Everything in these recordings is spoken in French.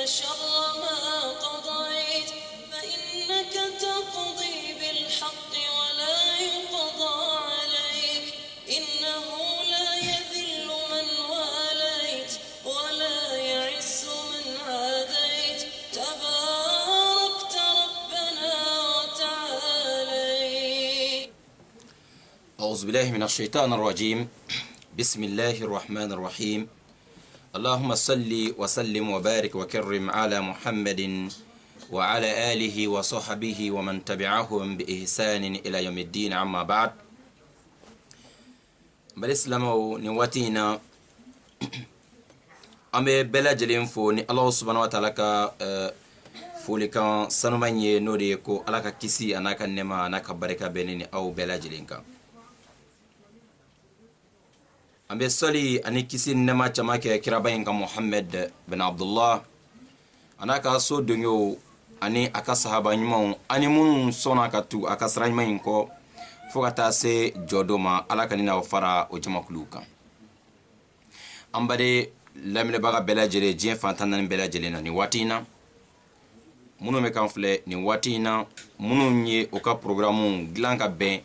شر ما قضيت فإنك تقضي بالحق ولا يقضى عليك إنه لا يذل من واليت ولا يعز من عاديت تباركت ربنا وتعاليت. أعوذ بالله من الشيطان الرجيم. بسم الله الرحمن الرحيم. اللهم صل وسلم وبارك وكرم على محمد وعلى آله وصحبه ومن تبعهم بإحسان إلى يوم الدين. عما بعد، بالإسلام نواتينا أمي بلا جلين فوني الله سبحانه وتعالى فولي كان سنماني نوريكو ألاكا كيسي أناكا نما أناكا بركة بينيني أو بلا جلين كان ambe soli ani kisi nema chama ke kirabayin ka Muhammad bin Abdullah anaka so dunyo ani aka sahaba nyuma ani mun sona ka tu aka sranyma inko fogata se jodoma alaka nina fara o jama kuluka ambade lamine baga bela jere jien fantanan bela jele na ni watina munu me kanfle ni watina munu nye o ka programu glanka ben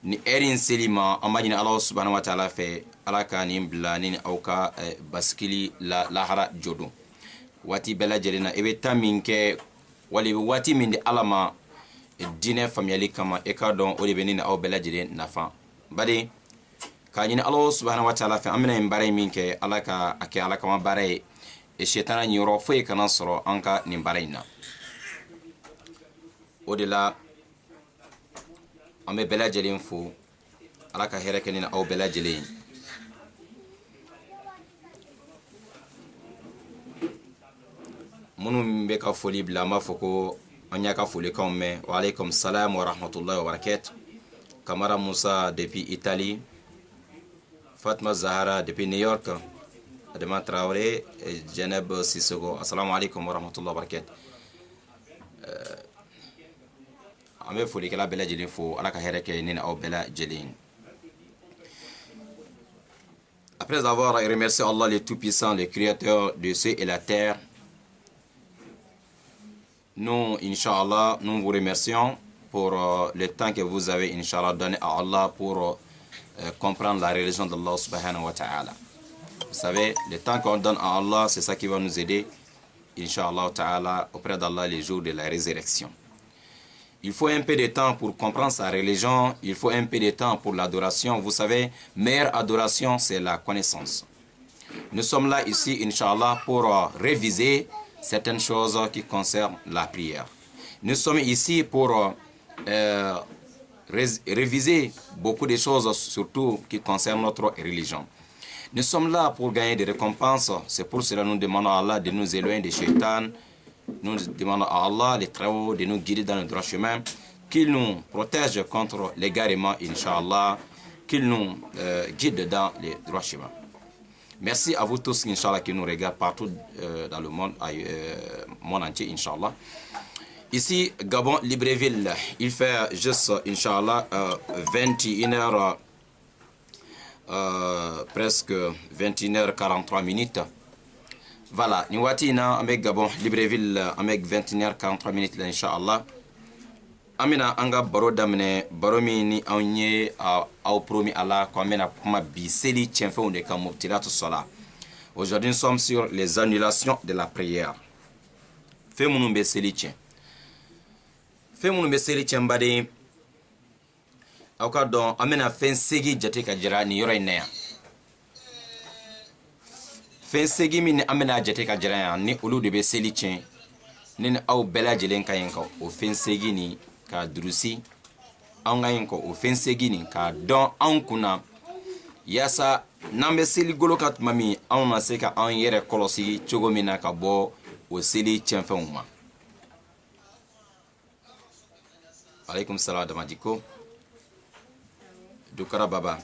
ni erin selima amajina Allah subhanahu wa ta'ala fe alaka ni blani auka baskili la lahara jodo wati bela jelena ebe taminke wali wati min alama dine family kama ekadon o be ni au bela jele nafa bade kanyina Allah subhanahu wa ta'ala fe amina mbare minke alaka ake alaka ma bare e shetana nyoro fe kana soro anka ni barina odela ambe bela jelen fo alaka hereke ni au bela jelen munu be ka foli bla ma foko anya ka foli kan me wa alaikum salam wa rahmatullahi wa barakatuh. Kamara Musa depuis Italie, Fatma Zahara depuis New York, Adama Traoré et Janeb Sissoko. Assalamu alaikum wa rahmatullahi wa barakatuh. Ame foli kala bela jelin fo alaka hereke ni au bela jelin. Après avoir remercié Allah le Tout-Puissant, le Créateur de cieux et la terre, nous, Inch'Allah, nous vous remercions pour le temps que vous avez, Inch'Allah, donné à Allah pour comprendre la religion d'Allah subhanahu wa ta'ala. Vous savez, le temps qu'on donne à Allah, c'est ça qui va nous aider, Inch'Allah ta'ala, auprès d'Allah les jours de la résurrection. Il faut un peu de temps pour comprendre sa religion, il faut un peu de temps pour l'adoration. Vous savez, meilleure adoration, c'est la connaissance. Nous sommes là ici, Inch'Allah, pour réviser certaines choses qui concernent la prière. Nous sommes ici pour réviser beaucoup de choses, surtout qui concernent notre religion. Nous sommes là pour gagner des récompenses. C'est pour cela que nous demandons à Allah de nous éloigner des shaitan. Nous demandons à Allah les travaux de nous guider dans le droit chemin, qu'il nous protège contre l'égarement, Inch'Allah, qu'il nous guide dans le droit chemin. Merci à vous tous, Inch'Allah, qui nous regardent partout dans le monde, monde entier, Inch'Allah. Ici, Gabon, Libreville, il fait juste, Inch'Allah, 21h, presque 21h43 minutes. Voilà, nous sommes avec Gabon, Libreville, avec 21h43 minutes, Inch'Allah. Amina anga baro damne baro mini awnye au promis Allah ko amena kuma bi seli tienfo de kam mubtilatu salat. Aujourd'hui nous sommes sur les annulations de la prière. Fe munu be seli tien. Fe munu be seli tien bade awka don amena fen segi jate ka jira ni yoro ne. Fen segi min amena jate ka jira ni ulu de be seli tien. Ni au bela jelen kayenka o fen segi ni ka drusi anga yinko o fensegini ka don an kuna yasa nambe seli golokat mami an na se ka an yere kolosi chogo mina ka bo o seli tienfenuma. Alaykum salam damadiko Dukara Baba.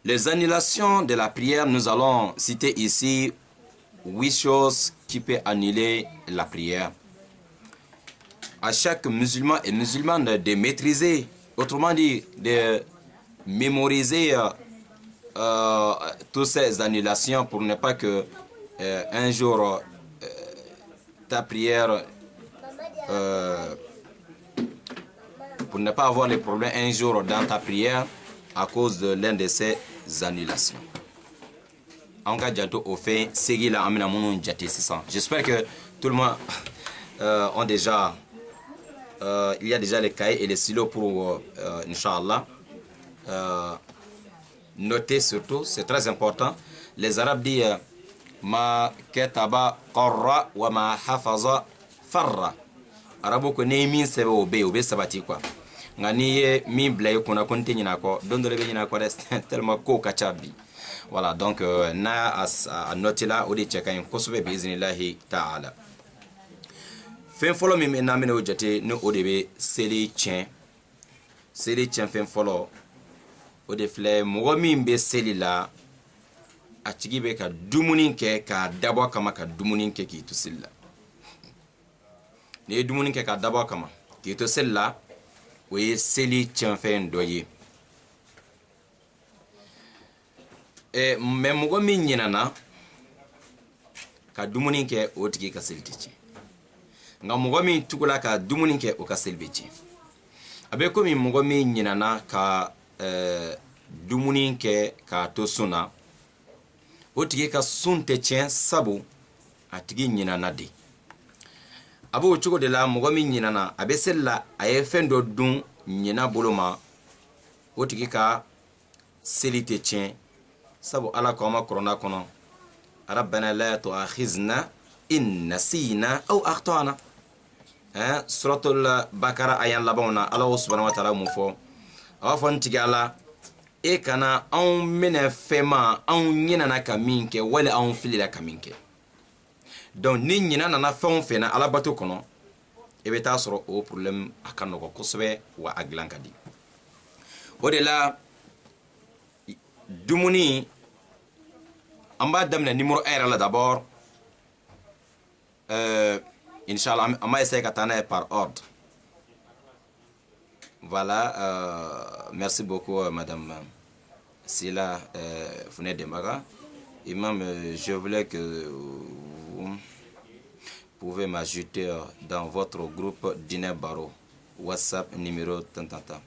Les annulations de la prière, nous allons citer ici 8 choses qui peuvent annuler la prière. À chaque musulman et musulmane de maîtriser, autrement dit, de mémoriser toutes ces annulations pour ne pas que un jour ta prière pour ne pas avoir les problèmes un jour dans ta prière à cause de l'un de ces annulations. En cas de au fait, j'espère que tout le monde ont déjà il y a déjà les cahiers et les stylos pour Inch'Allah noter surtout, c'est très important. Les Arabes disent ma ketaba qarra wa ma hafaza farra. Arabo ko ne min sebe obe sabati quoi. Ngani min blay ko na konte nyina ko dondole be nyina ko reste tellement ko kachabi. Voilà donc na à noter là odi cheka ko sobe bi iznillahi ta'ala. Fen folo mi na me no jate no odebe seli chen fen folo ode fle mo mi be seli la a tigi be ka dumuni kɛ ka dabɔ kama ka dumuni kɛ k'i to seli la ni ye dumuni kɛ ka dabɔ kama k'i to seli la o ye seli tiɲɛfɛn dɔ ye mɛ mɔgɔ min ɲinana ka dumuni kɛ o tigi ka seli tɛ tiɲɛ nka mɔgɔ min tugula ka dumuni kɛ o ka seli bɛ tiɲɛ a bɛ komi mɔgɔ min ɲinana ka dumuni kɛ k'a to sun na o tigi ka sun tɛ tiɲɛ sabu a tigi ɲinana de a b'o cogo de la mɔgɔ min ɲinana a bɛ seli la a ye fɛn dɔ dun ɲina bolo ma o tigi ka seli tɛ tiɲɛ sabu ala ko a ma kuranɛ kɔnɔ rabbana la tu'akhizna in nasina aw akhtana suratul bakara ayan labanw na ala subhanahu wa ta'ala mun fɔ a b'a fɔ n tigi ala e kana anw minɛ fɛma anw ɲinana ka min kɛ wali anw filila ka min kɛ donc ni ɲina nana fɛnw fɛn na ala bato kɔnɔ e bɛ taa sɔrɔ o problème a ka nɔgɔ kosɛbɛ wa a dilan ka di o de la dumuni an b'a daminɛ numéro 1 yɛrɛ la d'abord Inch'Allah on va essayer ka taa n'a ye par ordre. Voilà, merci beaucoup madame Sila Founé Dembaga. Imam, je voulais que vous pouvez m'ajouter dans votre groupe Dîner Baro WhatsApp numéro tantanta.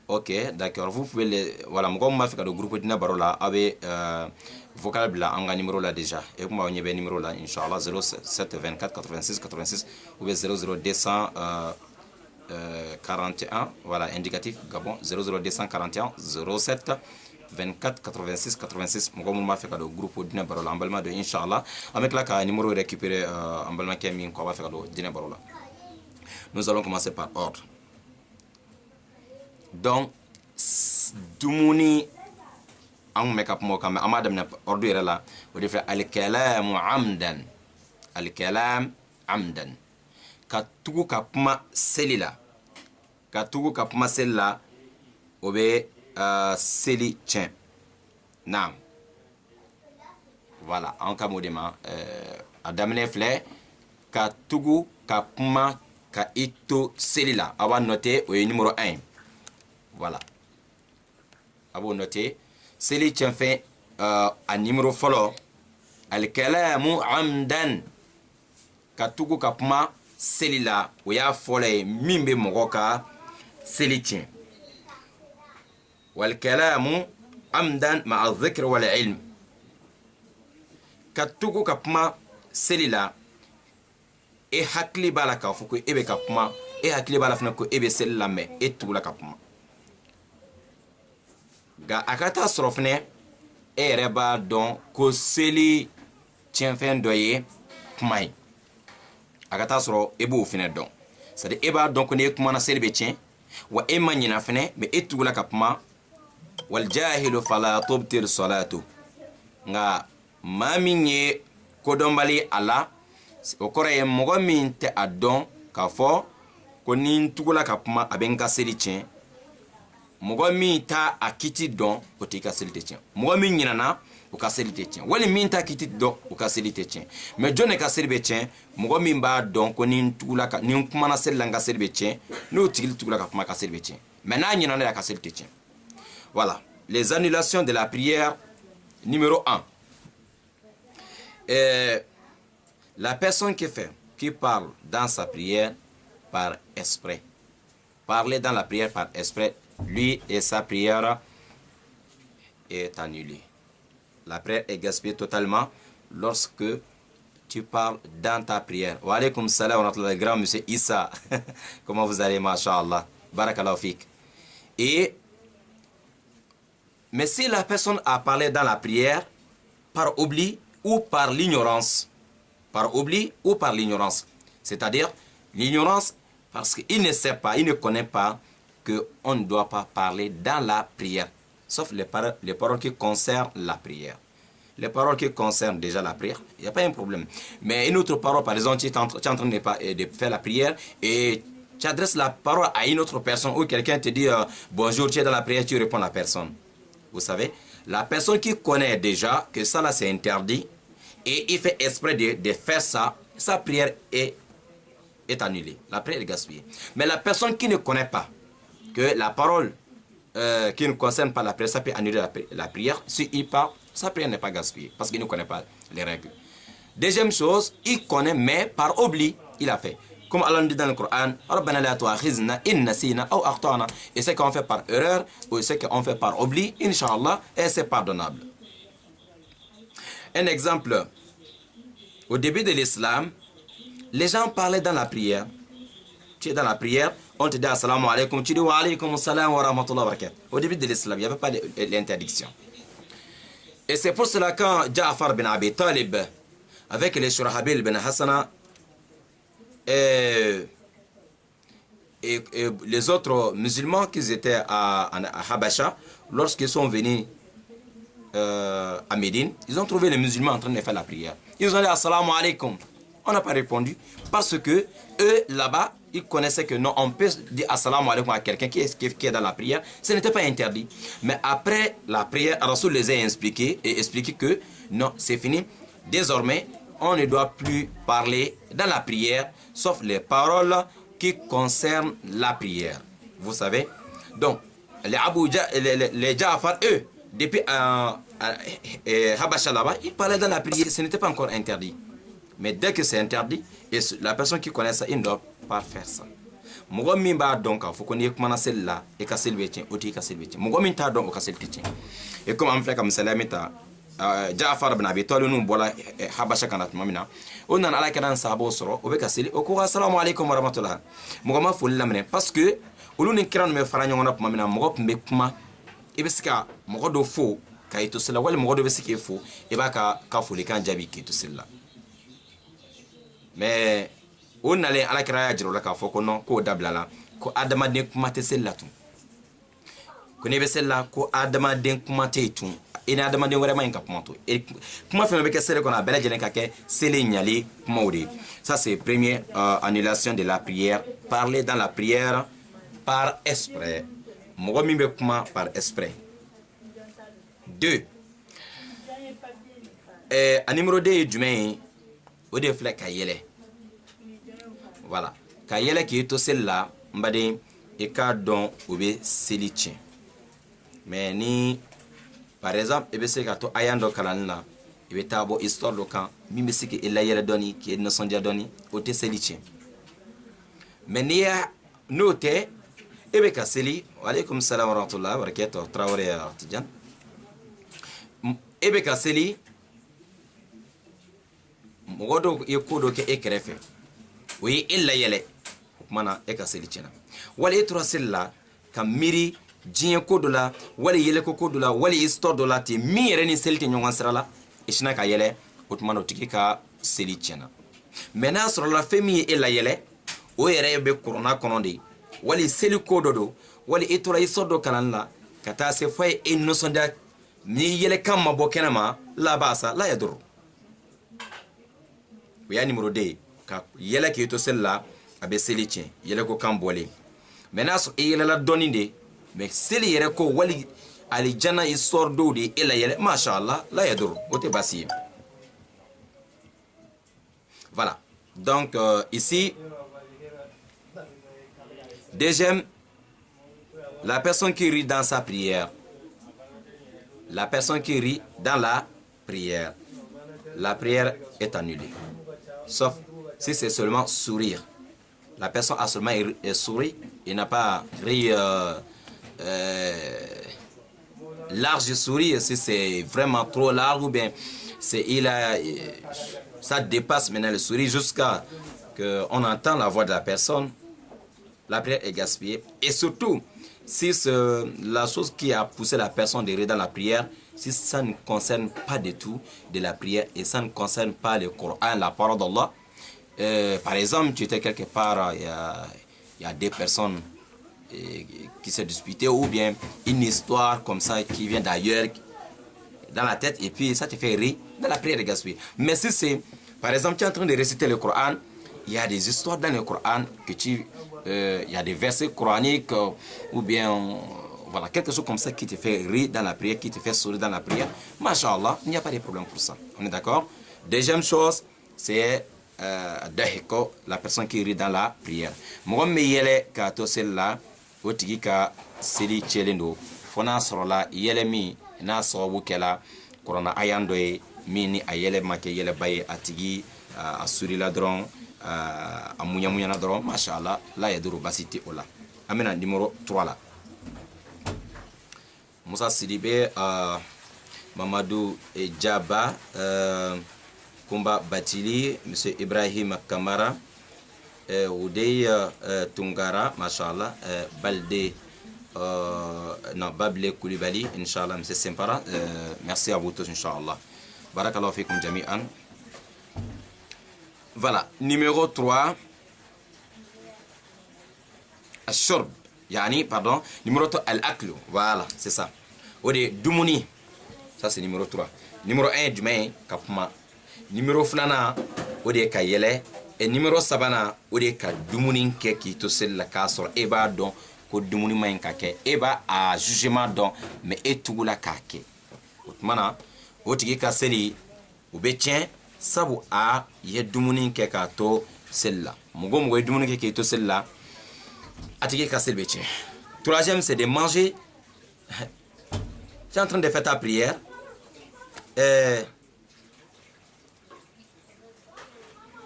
Ok, d'accord, vous pouvez les voilà, moi m'a fait le groupe Dîner Baro là avec vocal là en numéro là déjà et moi on y a numéro là Inch'Allah 07 24 86 86 ou bien 00200 41 voilà indicatif Gabon 00241 07 24 86 86 moi m'a fait le groupe Dîner Baro là emballement de Inch'Allah avec là numéro récupéré emballement qui est mis qu'on va faire le Dîner Baro là. Nous allons commencer par ordre. Donc dumuni an me ka mo kam amada na ordu yɛrɛ la o de fɛ al-kalamu amdan ka tugu ka kuma seli la o bɛ seli tiɲɛ naam voilà an ka mo de ma a daminɛ filɛ ka tugu ka kuma ka i to seli la a b'a noter o ye numéro 1 voilà a b'o noter seli tiɲɛfɛn a numéro fɔlɔ al-kalamu amdan ka tugu ka kuma seli la o y'a fɔlɔ ye min bɛ mɔgɔ ka seli tiɲɛ wal-kalamu amdan ma'a dhikr wal ilm ka tugu ka kuma seli la e hakili b'a la k'a fɔ ko e bɛ ka kuma e hakili b'a la fana ko e bɛ seli la mais e tugula ka kuma ga a ka taa sɔrɔ fɛnɛ e yɛrɛ b'a dɔn ko seli tiɲɛfɛn dɔ ye kuma ye a ka taa sɔrɔ e b'o fɛnɛ dɔn c'est à dire e b'a dɔn ko n'e kumana seli bɛ tiɲɛ wa e ma ɲina fɛnɛ mais e tugula ka kuma wal jahilu fala tubtir salatu nga maa min ye kodɔnbali a la o kɔrɔ ye mɔgɔ min tɛ a dɔn k'a fɔ ko ni n tugula ka kuma a bɛ n ka seli tiɲɛ mɔgɔ min t'a a kiti dɔn o t'i ka seli tɛ tiɲɛ mɔgɔ min ɲinana o ka seli tɛ tiɲɛ wali min t'a kiti dɔn o ka seli tɛ tiɲɛ mais jɔn de ka seli bɛ tiɲɛ mɔgɔ min b'a dɔn ko ni n kumana seli la n ka seli bɛ tiɲɛ n'o tigi tugula ka kuma ka seli bɛ tiɲɛ mais n'a ɲinana a ka seli tɛ tiɲɛ voilà les annulations de la prière numéro 1 la personne qui fait qui parle dans sa prière par esprit. Parler dans la prière par esprit, lui et sa prière est annulée. La prière est gaspillée totalement lorsque tu parles dans ta prière. Wa alaykoum salam wa rahmatullahi, grand monsieur Issa. Comment vous allez, masha'Allah. Barakallahu fik. Mais si la personne a parlé dans la prière par oubli ou par l'ignorance, c'est-à-dire l'ignorance parce qu'il ne sait pas, il ne connaît pas qu'on ne doit pas parler dans la prière, sauf les paroles qui concernent la prière. Les paroles qui concernent déjà la prière, il n'y a pas un problème. Mais une autre parole, par exemple, tu es en train de faire la prière et tu adresses la parole à une autre personne ou quelqu'un te dit bonjour, tu es dans la prière, tu réponds à la personne. Vous savez, la personne qui connaît déjà que ça là c'est interdit et il fait exprès de faire ça, sa prière est annulée. La prière est gaspillée. Mais la personne qui ne connaît pas que la parole qui ne concerne pas la prière, ça peut annuler la prière. Si il parle, sa prière n'est pas gaspillée parce qu'il ne connaît pas les règles. Deuxième chose, il connaît mais par oubli, il a fait. Comme Allah dit dans le Coran, et ce qu'on fait par erreur ou ce qu'on fait par oubli, Inch'Allah, et c'est pardonnable. Un exemple, au début de l'islam, les gens parlaient dans la prière. Tu es dans la prière, on te dit assalamu alaikum, tu dis wa alaikum assalam wa rahmatullahi wa barakatuh. Au début de l'islam, il n'y avait pas l'interdiction. Et c'est pour cela quand Ja'far bin Abi Talib, avec les Shurahabil bin Hassana, et les autres musulmans qui étaient à Habasha, lorsqu'ils sont venus à Médine, ils ont trouvé les musulmans en train de faire la prière. Ils ont dit assalamu alaikum. On n'a pas répondu parce que eux là-bas, ils connaissaient que non, on peut dire assalamu alaikum à quelqu'un qui est dans la prière. Ce n'était pas interdit. Mais après la prière, Rasoul les a expliqué que non, c'est fini. Désormais, on ne doit plus parler dans la prière, sauf les paroles qui concernent la prière. Vous savez? Donc, les Ja'far, eux, depuis Habasha là-bas, ils parlaient dans la prière. Ce n'était pas encore interdit. Mais dès que c'est interdit, et la personne qui connaît ça, il ne doit pas faire ça. Mogo min b'a donc faut qu'on y commence là et casser le bétien, oti casser le bétien. Mogo min ta donc au casser le bétien. Et comme on fait comme ça là meta Ja'far bin Abi Talib nous bola Habasha kanat mamina. On a ala kana sabo soro o be kasili o ko assalamu alaikum wa rahmatullah. Mogo ma fol lamne parce que olu ni kiran me fara nyona mamina mogo be kuma e be sika mogo do fo kay to sala wala mogo do be sika fo e ba ka foli kan jabi ki to sala. Mais on allait à la créa de la ko non ko dablala ko adama den kuma te sellatu ko ne be sella ko adama den kuma te tun ina adama den wara man ka kuma to e kuma fe be ke sele ko na bela jene ka ke sele nyali kuma odi. Ça c'est première annulation de la prière, parler dans la prière par esprit. Mo mi be kuma par esprit. 2 a numéro 2 jumain o de flek kayele. Voilà. Kayele qui est aussi là, mbade et ka don obe selichi. Mais ni par exemple, ebe se ka to ayando kalanna, ebe tabo histoire do kan, mi me sike ela yere doni qui no sondia doni o te selichi. Mais ni note ebe ka seli, wa alaykum salam wa rahmatullahi wa barakatuh, Traoré Artijan. Ebe ka seli mogodo yekodo ke ekrefe. Oui, illa yele mana e ka seli cena wala etura sella ka miri jien ko dola wala yele ko dola wala histoire dola te mi yere ni selte nyongan srala ishina ka yele otmano tiki ka seli cena mena sur la famille illa yele o yere be corona konondi wala seli ko dodo wala etura histoire do kananla kata se fay e no sonda ni yele kam mabo kenama la basa la yadur ya numéro 2 yele ki to sella abe seli tien yele ko kambole menaso e yele la doninde mais seli yere ko wali ali jana histoire do de ela yele machallah la yadur ote basi. Voilà. Donc ici deuxième, la personne qui rit dans sa prière, la personne qui rit dans la prière est annulée, sauf si c'est seulement sourire. La personne a seulement souri et n'a pas ri large sourire, si c'est vraiment trop large ou bien ça dépasse maintenant le sourire jusqu'à qu'on entend la voix de la personne, la prière est gaspillée. Et surtout, si la chose qui a poussé la personne de rire dans la prière, si ça ne concerne pas du tout de la prière et ça ne concerne pas le Coran, la parole d'Allah, par exemple, tu étais quelque part, il y a des personnes qui se disputaient ou bien une histoire comme ça qui vient d'ailleurs dans la tête et puis ça te fait rire, dans la prière de gaspiller. Mais si c'est, par exemple, tu es en train de réciter le Coran, il y a des histoires dans le Coran il y a des versets coraniques ou bien voilà, quelque chose comme ça qui te fait rire dans la prière, qui te fait sourire dans la prière. Masha'Allah, il n'y a pas de problème pour ça. On est d'accord? Deuxième chose, c'est dahiko, la personne qui rit dans la prière. Mɔgɔ min bɛ yɛlɛ k'a to seli la, o tigi ka seli cɛlen don fo n'a sɔrɔla yɛlɛ min n'a sababu kɛla kuranna ayan dɔ ye min ni a yɛlɛ ma kɛ yɛlɛba ye, a tigi a surila dɔrɔn a muɲamuɲana dɔrɔn, mashallah, la yaduru basi tɛ o la. An bɛna numéro 3 la. Musa Sidibe, Mamadou Djaba, Kumba Batili, M. Ibrahim Kamara, Oudey Tungara, Mashallah, Balde, non, Bable Koulibaly, Inch'Allah, M. Sempara, merci à vous tous, Inch'Allah. Barakallahu fikum jami'an. Voilà, numéro 3, Ashurb, yani, pardon, numéro 3, Al-Aklu, voilà, c'est ça. Ode Dumuni, ça c'est numéro 3. Numéro 1, Dumain, Kapuma. Numéro flana o de ka yɛlɛ et numéro sabana o de ka dumuni kɛ k'i to seli la k'a sɔrɔ e b'a dɔn ko dumuni ma ɲi ka kɛ, e b'a a jugement dɔn mais e tugula k'a kɛ. O tuma na o tigi ka seli o bɛ tiɲɛ sabu a ye dumuni kɛ k'a to seli la. Mɔgɔ o mɔgɔ ye dumuni kɛ k'i to seli la, a tigi ka seli bɛ tiɲɛ. Troisième, c'est de manger. Tu es en train de faire ta prière.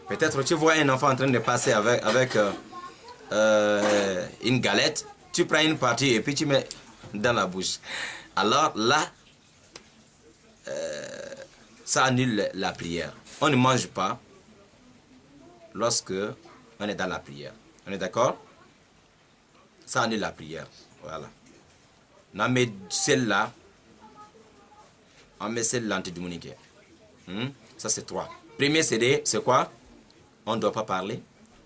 Peut-être tu vois un enfant en train de passer avec une galette, tu prends une partie et puis tu mets dans la bouche. Alors là, ça annule la prière. On ne mange pas lorsque on est dans la prière. On est d'accord? Ça annule la prière. Voilà. On met celle-là, on met celle-là anti-dominique. Ça c'est 3. Premier CD, c'est quoi? On ne doit pas parler.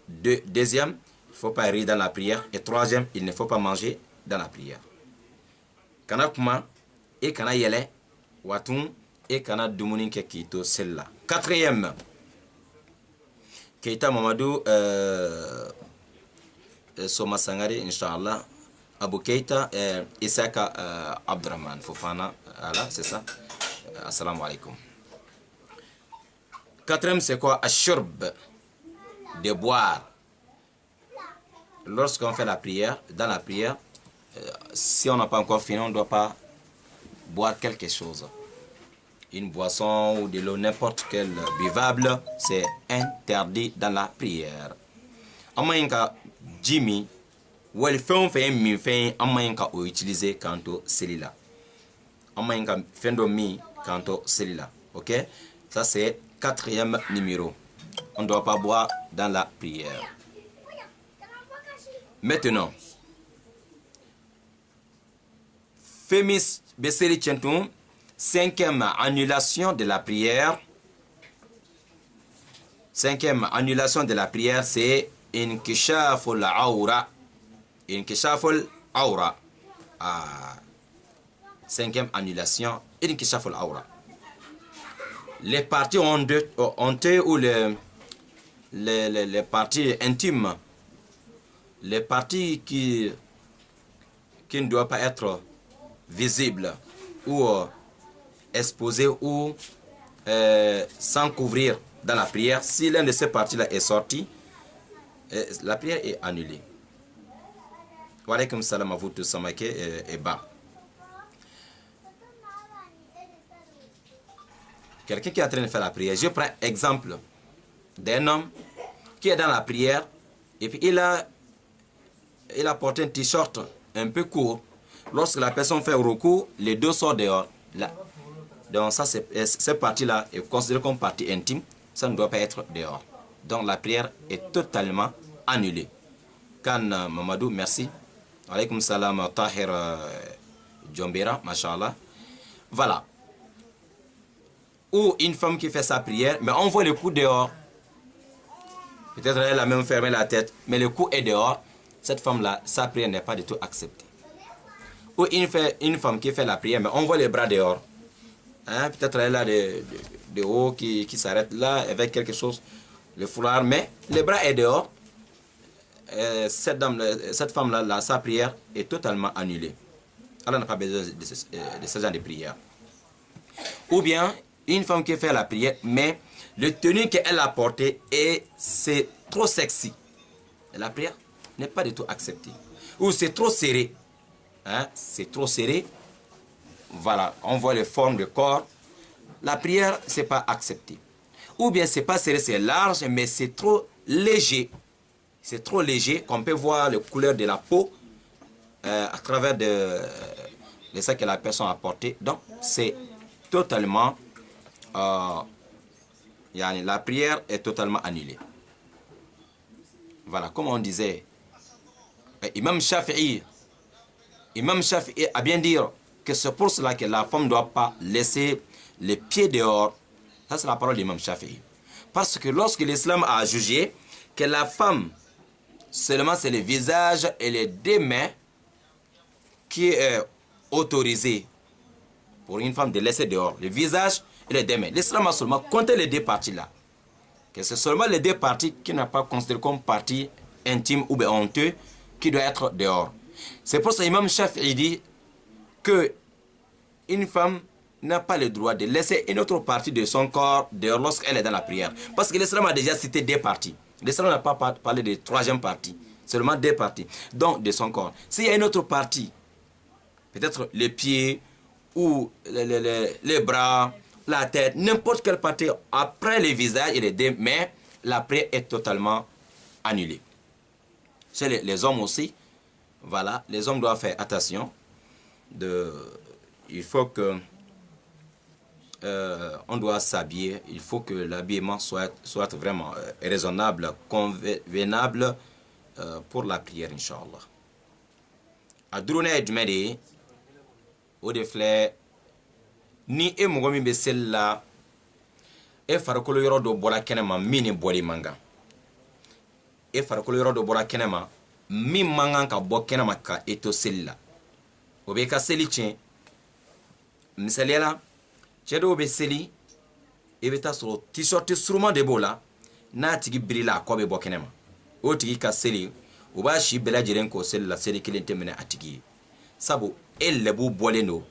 Deuxième, il ne faut pas rire dans la prière. Et troisième, il ne faut pas manger dans la prière. Kana kuma et kana yele watun et kana dumuni ke kito celle-là. Quatrième, Keita Mamadou Soma Sangari, Inch'Allah. Abu Keita Isaka Abdurrahman Fofana. Voilà, c'est ça. Assalamu alaikum. Quatrième, c'est quoi? Ashurb, de boire. Lorsqu'on fait la prière, dans la prière, si on n'a pas encore fini, on ne doit pas boire quelque chose. Une boisson ou de l'eau, n'importe quel buvable, c'est interdit dans la prière. Amayenka Jimmy, ou elle fait mi fait, amayenka ou utiliser kanto celui-là. Amayenka fendomi kanto celui-là. Ok? Ça c'est 4e numéro. On ne doit pas boire dans la prière. Maintenant, Fémis Besseri Tchentoum, 5e annulation de la prière. 5e annulation de la prière, c'est Inkishaful Aura. Inkishaful Aura. 5e annulation, Inkishaful Aura. Les parties honteuses ou les parties intimes, les parties qui ne doivent pas être visibles ou exposées ou sans couvrir dans la prière, si l'un de ces parties-là est sorti, la prière est annulée. Wa alaykum salam à vous tous, Samake et Ba. Quelqu'un qui est en train de faire la prière, je prends exemple d'un homme qui est dans la prière, et puis il a porté un t-shirt un peu court. Lorsque la personne fait recours, les deux sortent dehors. Là. Donc ça, cette partie-là est considérée comme partie intime. Ça ne doit pas être dehors. Donc la prière est totalement annulée. Kan Mamadou, merci. Alaykoum salam Tahir Djombera, mashallah. Voilà. Ou une femme qui fait sa prière, mais on voit le cou dehors. Peut-être elle a même fermé la tête, mais le cou est dehors. Cette femme-là, sa prière n'est pas du tout acceptée. Ou une femme qui fait la prière, mais on voit les bras dehors. Hein? Peut-être elle a des hauts qui s'arrêtent là avec quelque chose, le foulard, mais les bras est dehors. Cette femme-là, sa prière est totalement annulée. Elle n'a pas besoin de ce genre de prière. Ou bien, une femme qui fait la prière, mais le tenue qu'elle a porté, c'est trop sexy. La prière n'est pas du tout acceptée. Ou c'est trop serré. Hein? C'est trop serré. Voilà, on voit les formes de corps. La prière, c'est pas accepté. Ou bien c'est pas serré, c'est large, mais c'est trop léger. C'est trop léger qu'on peut voir les couleurs de la peau à travers de ça que la personne a porté. Donc, c'est totalement... la prière est totalement annulée. Voilà, comme on disait, Imam Shafi'i a bien dit que c'est pour cela que la femme ne doit pas laisser les pieds dehors. Ça, c'est la parole d'Imam Shafi'i. Parce que lorsque l'islam a jugé que la femme, seulement c'est le visage et les deux mains qui est autorisé pour une femme de laisser dehors. Le visage et les deux mains. L'islam a seulement compté les deux parties-là. Que c'est seulement les deux parties qui n'a pas considéré comme partie intime ou bien honteux qui doit être dehors. C'est pour ça qu'Imam Shafi'i dit que une femme n'a pas le droit de laisser une autre partie de son corps dehors lorsqu'elle est dans la prière. Parce que l'islam a déjà cité deux parties. L'islam n'a pas parlé de troisième partie. Seulement deux parties. Donc de son corps. S'il y a une autre partie, peut-être les pieds ou les bras, la tête, n'importe quelle partie après le visage et les deux mains, la prière est totalement annulée. Chez les hommes aussi, voilà, les hommes doivent faire attention. Il faut que on doit s'habiller, il faut que l'habillement soit vraiment raisonnable, convenable pour la prière, Inch'Allah. A drone et jumɛn o de filɛ ni e mɔgɔ min bɛ seli la e farikolo yɔrɔ dɔ bɔra kɛnɛma min ni bɔli man kan e farikolo yɔrɔ dɔ bɔra kɛnɛma min man kan ka bɔ kɛnɛma ka e to seli la o bɛ ka seli tiɲɛ misaliya la cɛ dɔw bɛ seli e bɛ taa sɔrɔ t-shirt suruman de b'o la n'a tigi birila a kɔ bɛ bɔ kɛnɛma o tigi ka seli o b'a si bɛɛ lajɛlen k'o seli la seli kelen tɛ minɛ a tigi ye sabu e lɛbu bɔlen don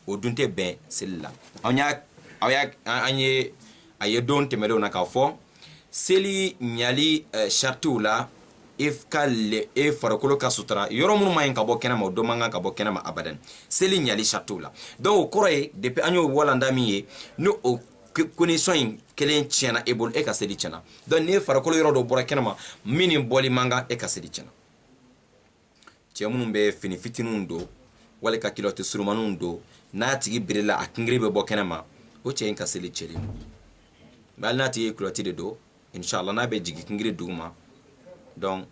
o dun tɛ bɛn seli la an ye don tɛmɛlenw na k'a fɔ seli ɲali saritiw la e farikolo ka sutura yɔrɔ minnu ma ɲi ka bɔ kɛnɛma o dɔ man kan ka bɔ kɛnɛma abadan seli ɲali saritiw la donc o kɔrɔ ye depuis an y'o walanda min ye ni o condition in kelen tiɲɛna e bolo e ka seli tiɲɛna donc ni farikolo yɔrɔ dɔ bɔra kɛnɛma min ni bɔli man kan e ka seli tiɲɛna cɛ minnu bɛ fini fitininw don wali ka kilɔti surumaninw don n'a tigi birila a kingiri bɛ bɔ kɛnɛma o cɛ in ka seli cɛlen don mais hali n'a tigi ye kilɔti de don inshallah n'a bɛ jigin kingiri duguma donc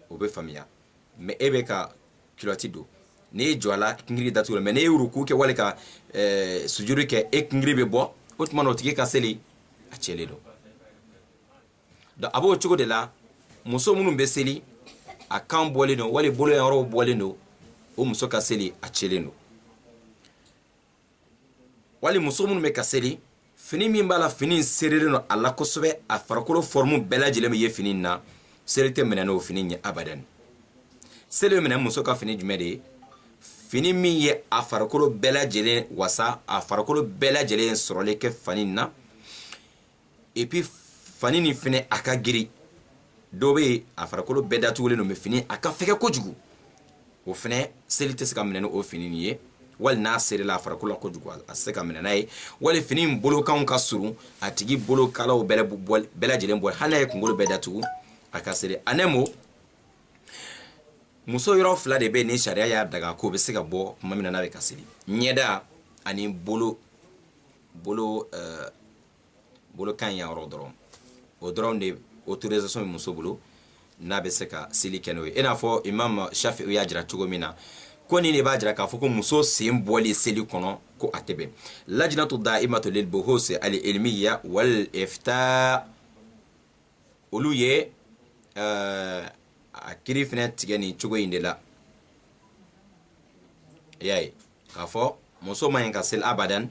o bɛ faamuya mais e bɛ ka kilɔti don n'i jɔ a la kingiri datugu mais n'i ye ruku kɛ wali ka sujudi kɛ e kingiri bɛ bɔ o tuma na o tigi ka seli a cɛlen don donc a b'o cogo de la muso minnu bɛ seli a kan bɔlen don wali bolo yɔrɔw bɔlen don o muso ka seli a cɛlen don wali muso minnu bɛ ka seli fini min b'a la fini serelen don a la kosɛbɛ a farikolo forme bɛɛ lajɛlen bɛ ye fini na seli tɛ minɛ n'o fini ɲɛ abadan seli bɛ minɛ muso ka fini jumɛn de ye fini min ye a farikolo bɛɛ lajɛlen wasa a farikolo bɛɛ lajɛlen sɔrɔlen kɛ fani na et puis fani nin fɛnɛ a ka girin dɔw bɛ yen a farikolo bɛɛ datugulen don mais fini a ka fɛgɛ kojugu o fɛnɛ seli tɛ se ka minɛ n'o fini nin ye wali n'a serila a farikolo la kojugu a se ka minɛ n'a ye wali fini in bolokanw ka surun a tigi bolokalaw bɛɛ lajɛlen bɔ hali n'a ye kunkolo bɛɛ datugu a ka seli en un mot muso yɔrɔ fila de bɛ ni sariya y'a daga k'o bɛ se ka bɔ tuma min na n'a bɛ ka seli ɲɛda ani bolokan yan yɔrɔ dɔrɔn o dɔrɔn de autorisation bɛ muso bolo n'a bɛ se ka seli kɛ n'o ye i n'a fɔ imam Shafi'i y'a jira cogo min na ko nin de b'a jira k'a fɔ ko muso sen bɔli seli kɔnɔ ko a tɛ bɛn lajnatu da'imatu lil buhus al ilmiya wal ifta olu ye a kiri fɛnɛ tigɛ nin cogo in de la i y'a ye k'a fɔ muso man ɲi ka seli abadan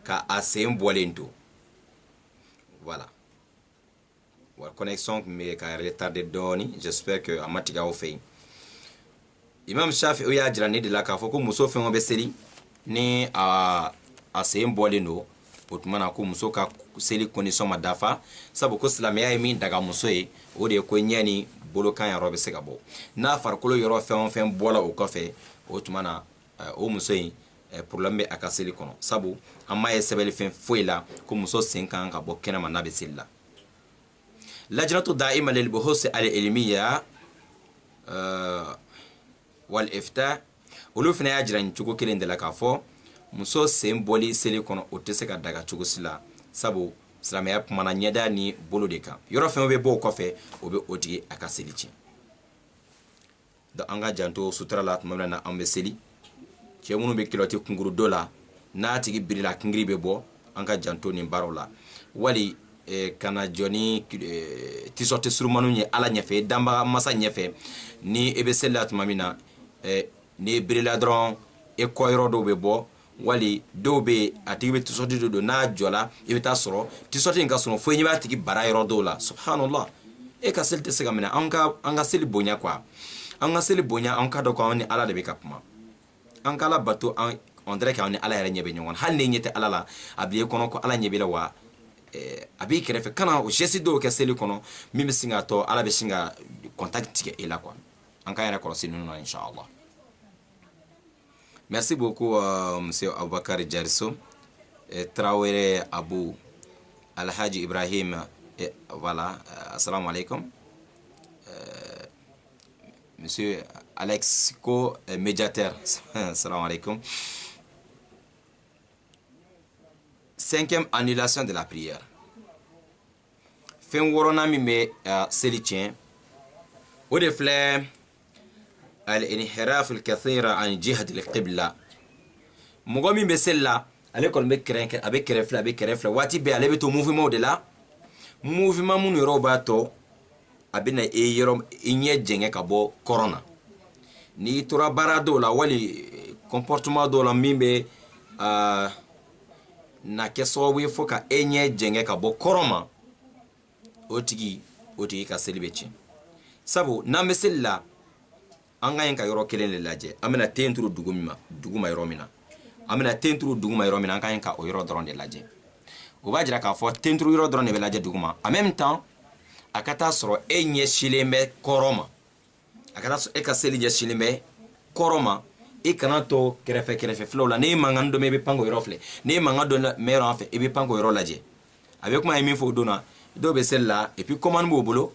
ka a sen bɔlen to voilà wa connexion tun bɛ ka retardé dɔɔni j'espère que a ma tigɛ aw fɛ yen imam Shafi'i y'a jira ne de la k'a fɔ ko muso fɛn o bɛ seli ni a sen bɔlen don o tuma na ko muso ka seli condition ma dafa sabu ko silamɛya ye min daga muso ye o de ye ko ɲɛ ni bolokan yɔrɔ bɛ se ka bɔ n'a farikolo yɔrɔ fɛn o fɛn bɔla o kɔfɛ o tuma na o muso in problème bɛ a ka seli kɔnɔ sabu an m'a ye sɛbɛnni fɛn foyi la ko muso sen kan ka bɔ kɛnɛma n'a bɛ seli la lajnatu da'ima lil buhus al ilmiya wal ifta olu fana y'a jira nin cogo kelen de la k'a fɔ muso sen bɔli seli kɔnɔ o tɛ se ka daga cogo si la sabu silamɛya kumana ɲɛda ni bolo de kan yɔrɔ fɛn o bɛ bɔ o kɔfɛ o bɛ o tigi a ka seli tiɲɛ donc an ka janto sutura la tuma min na an bɛ seli cɛ minnu bɛ kilɔti kunkuru dɔ la n'a tigi birila kingiri bɛ bɔ an ka janto nin baaraw la wali kana jɔ ni t-shirt surumaniw ye ala ɲɛfɛ danbaga masa ɲɛfɛ ni e bɛ seli la tuma min na ni birila dɔrɔn e kɔ yɔrɔ dɔw bɛ bɔ wali dɔw bɛ a tigi bɛ t-shirt dɔ don n'a jɔla i bɛ taa sɔrɔ t-shirt in ka sɔrɔ fo ɲɛ b'a tigi bara yɔrɔ dɔw la subhanallah e ka seli tɛ se ka minɛ an ka seli bonya quoi an ka seli bonya an ka dɔn ko an ni ala de bɛ ka kuma an ka ala bato on dirait que an ni ala yɛrɛ ɲɛ bɛ ɲɔgɔn na hali ni ɲɛ tɛ ala la a b'i kɔnɔ ko ala ɲɛ b'i la wa a b'i kɛrɛfɛ kana o geste dɔw kɛ seli kɔnɔ min bɛ sin k'a tɔ ala bɛ sin ka contact tigɛ e la quoi an k'an yɛrɛ kɔlɔsi ninnu na inchallah. Merci beaucoup monsieur Aboubakar Diarisso, Traoré Abou Alhaji Ibrahim, voilà, assalamu alaikum. Monsieur Alex Ko, médiateur, assalamu alaikum. 5e annulation de la prière. Fen worona mi me seli tiɲɛ o de filɛ al-inhiraf al-kathira an jihati al-qibla mɔgɔ min bɛ seli la ale kɔni bɛ kɛrɛnkɛrɛn a bɛ kɛrɛfɛ waati bɛɛ ale bɛ to mouvement de la mouvement minnu yɔrɔ b'a tɔ a bɛ na i ɲɛ jɛngɛ ka bɔ kɔrɔn na n'i tora baara dɔw la wali comportement dɔw la min bɛ na kɛ sababu ye fo ka e ɲɛ jɛngɛ ka bɔ kɔrɔn ma o tigi ka seli bɛ tiɲɛ sabu n'an bɛ seli la an ka ɲi ka yɔrɔ kelen de lajɛ an bɛna ten turu dugu ma yɔrɔ min na an bɛna ten turu dugu ma yɔrɔ min na an ka ɲi ka o yɔrɔ dɔrɔn de lajɛ o b'a jira k'a fɔ ten turu yɔrɔ dɔrɔn de bɛ lajɛ dugu ma en même temps a ka taa sɔrɔ e ɲɛsilen bɛ kɔrɔn ma a ka taa sɔrɔ e ka seli ɲɛsilen bɛ kɔrɔn ma i kana to kɛrɛfɛ filaw la n'e mankan dɔ mɛn i bɛ pan k'o yɔrɔ filɛ n'e mankan dɔ mɛn yɔrɔ fɛ i bɛ pan k'o yɔrɔ lajɛ a bɛ kuma ye min fɔ o don na dɔw bɛ seli la et puis commande b'o bolo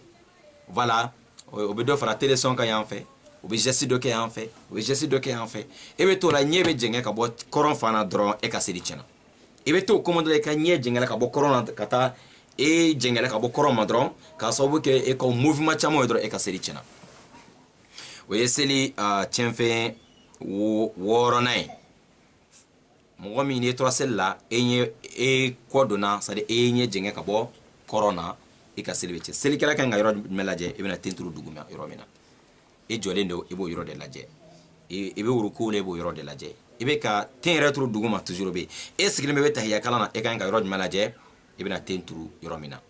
voilà o bɛ dɔ fara téléson kan yan fɛ o bɛ geste dɔ kɛ yan fɛ o bɛ geste dɔ kɛ yan fɛ e bɛ t'o la ɲɛ bɛ jɛngɛ ka bɔ kɔrɔn fan na dɔrɔn e ka seli tiɲɛna i bɛ t'o commande la i ka ɲɛ jɛngɛla ka bɔ kɔrɔn na ka taa e jɛngɛla ka bɔ kɔrɔn ma dɔrɔn k'a sababu kɛ e ka mouvement caman ye dɔrɔn e ka seli tiɲɛna o ye seli tiɲɛfɛn wɔɔrɔnan ye mɔgɔ min n'i tora seli la e kɔ donna c'est à dire e ɲɛ jɛngɛ ka bɔ kɔrɔn na i ka seli bɛ tiɲɛ selikɛla kan ka yɔrɔ jumɛn lajɛ i bɛna ten turu dugu ma yɔrɔ min na i jɔlen don i b'o yɔrɔ de lajɛ i bɛ wuruko la i b'o yɔrɔ de lajɛ i bɛ ka ten yɛrɛ turu dugu ma toujours bɛ e sigilen bɛ tahiya kalan na e kan ka yɔrɔ jumɛn lajɛ i bɛna ten turu yɔrɔ min na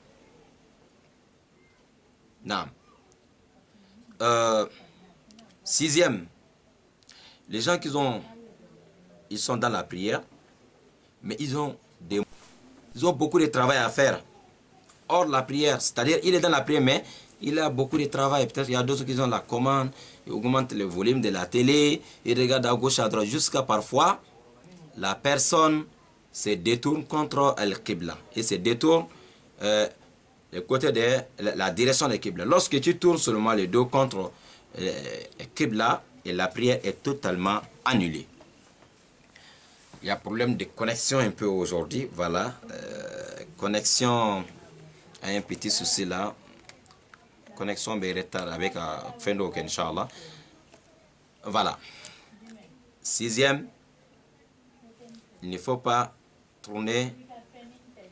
naam 6e les gens ils sont dans la prière mais ils ont beaucoup de travail à faire hors la prière, c'est-à-dire il est dans la prière mais il a beaucoup de travail. Peut-être il y a d'autres qui ont la commande, ils augmentent le volume de la télé, ils regardent à gauche à droite jusqu'à parfois la personne se détourne contre Al-Qibla. Il se détourne le côté de la direction de Qibla. Lorsque tu tournes seulement le dos contre Qibla, et la prière est totalement annulée. Il y a problème de connexion un peu aujourd'hui. Voilà. Connexion a un petit souci là. Connexion est retard avec Fendo, Inch'Allah. Voilà. Sixième, il ne faut pas tourner,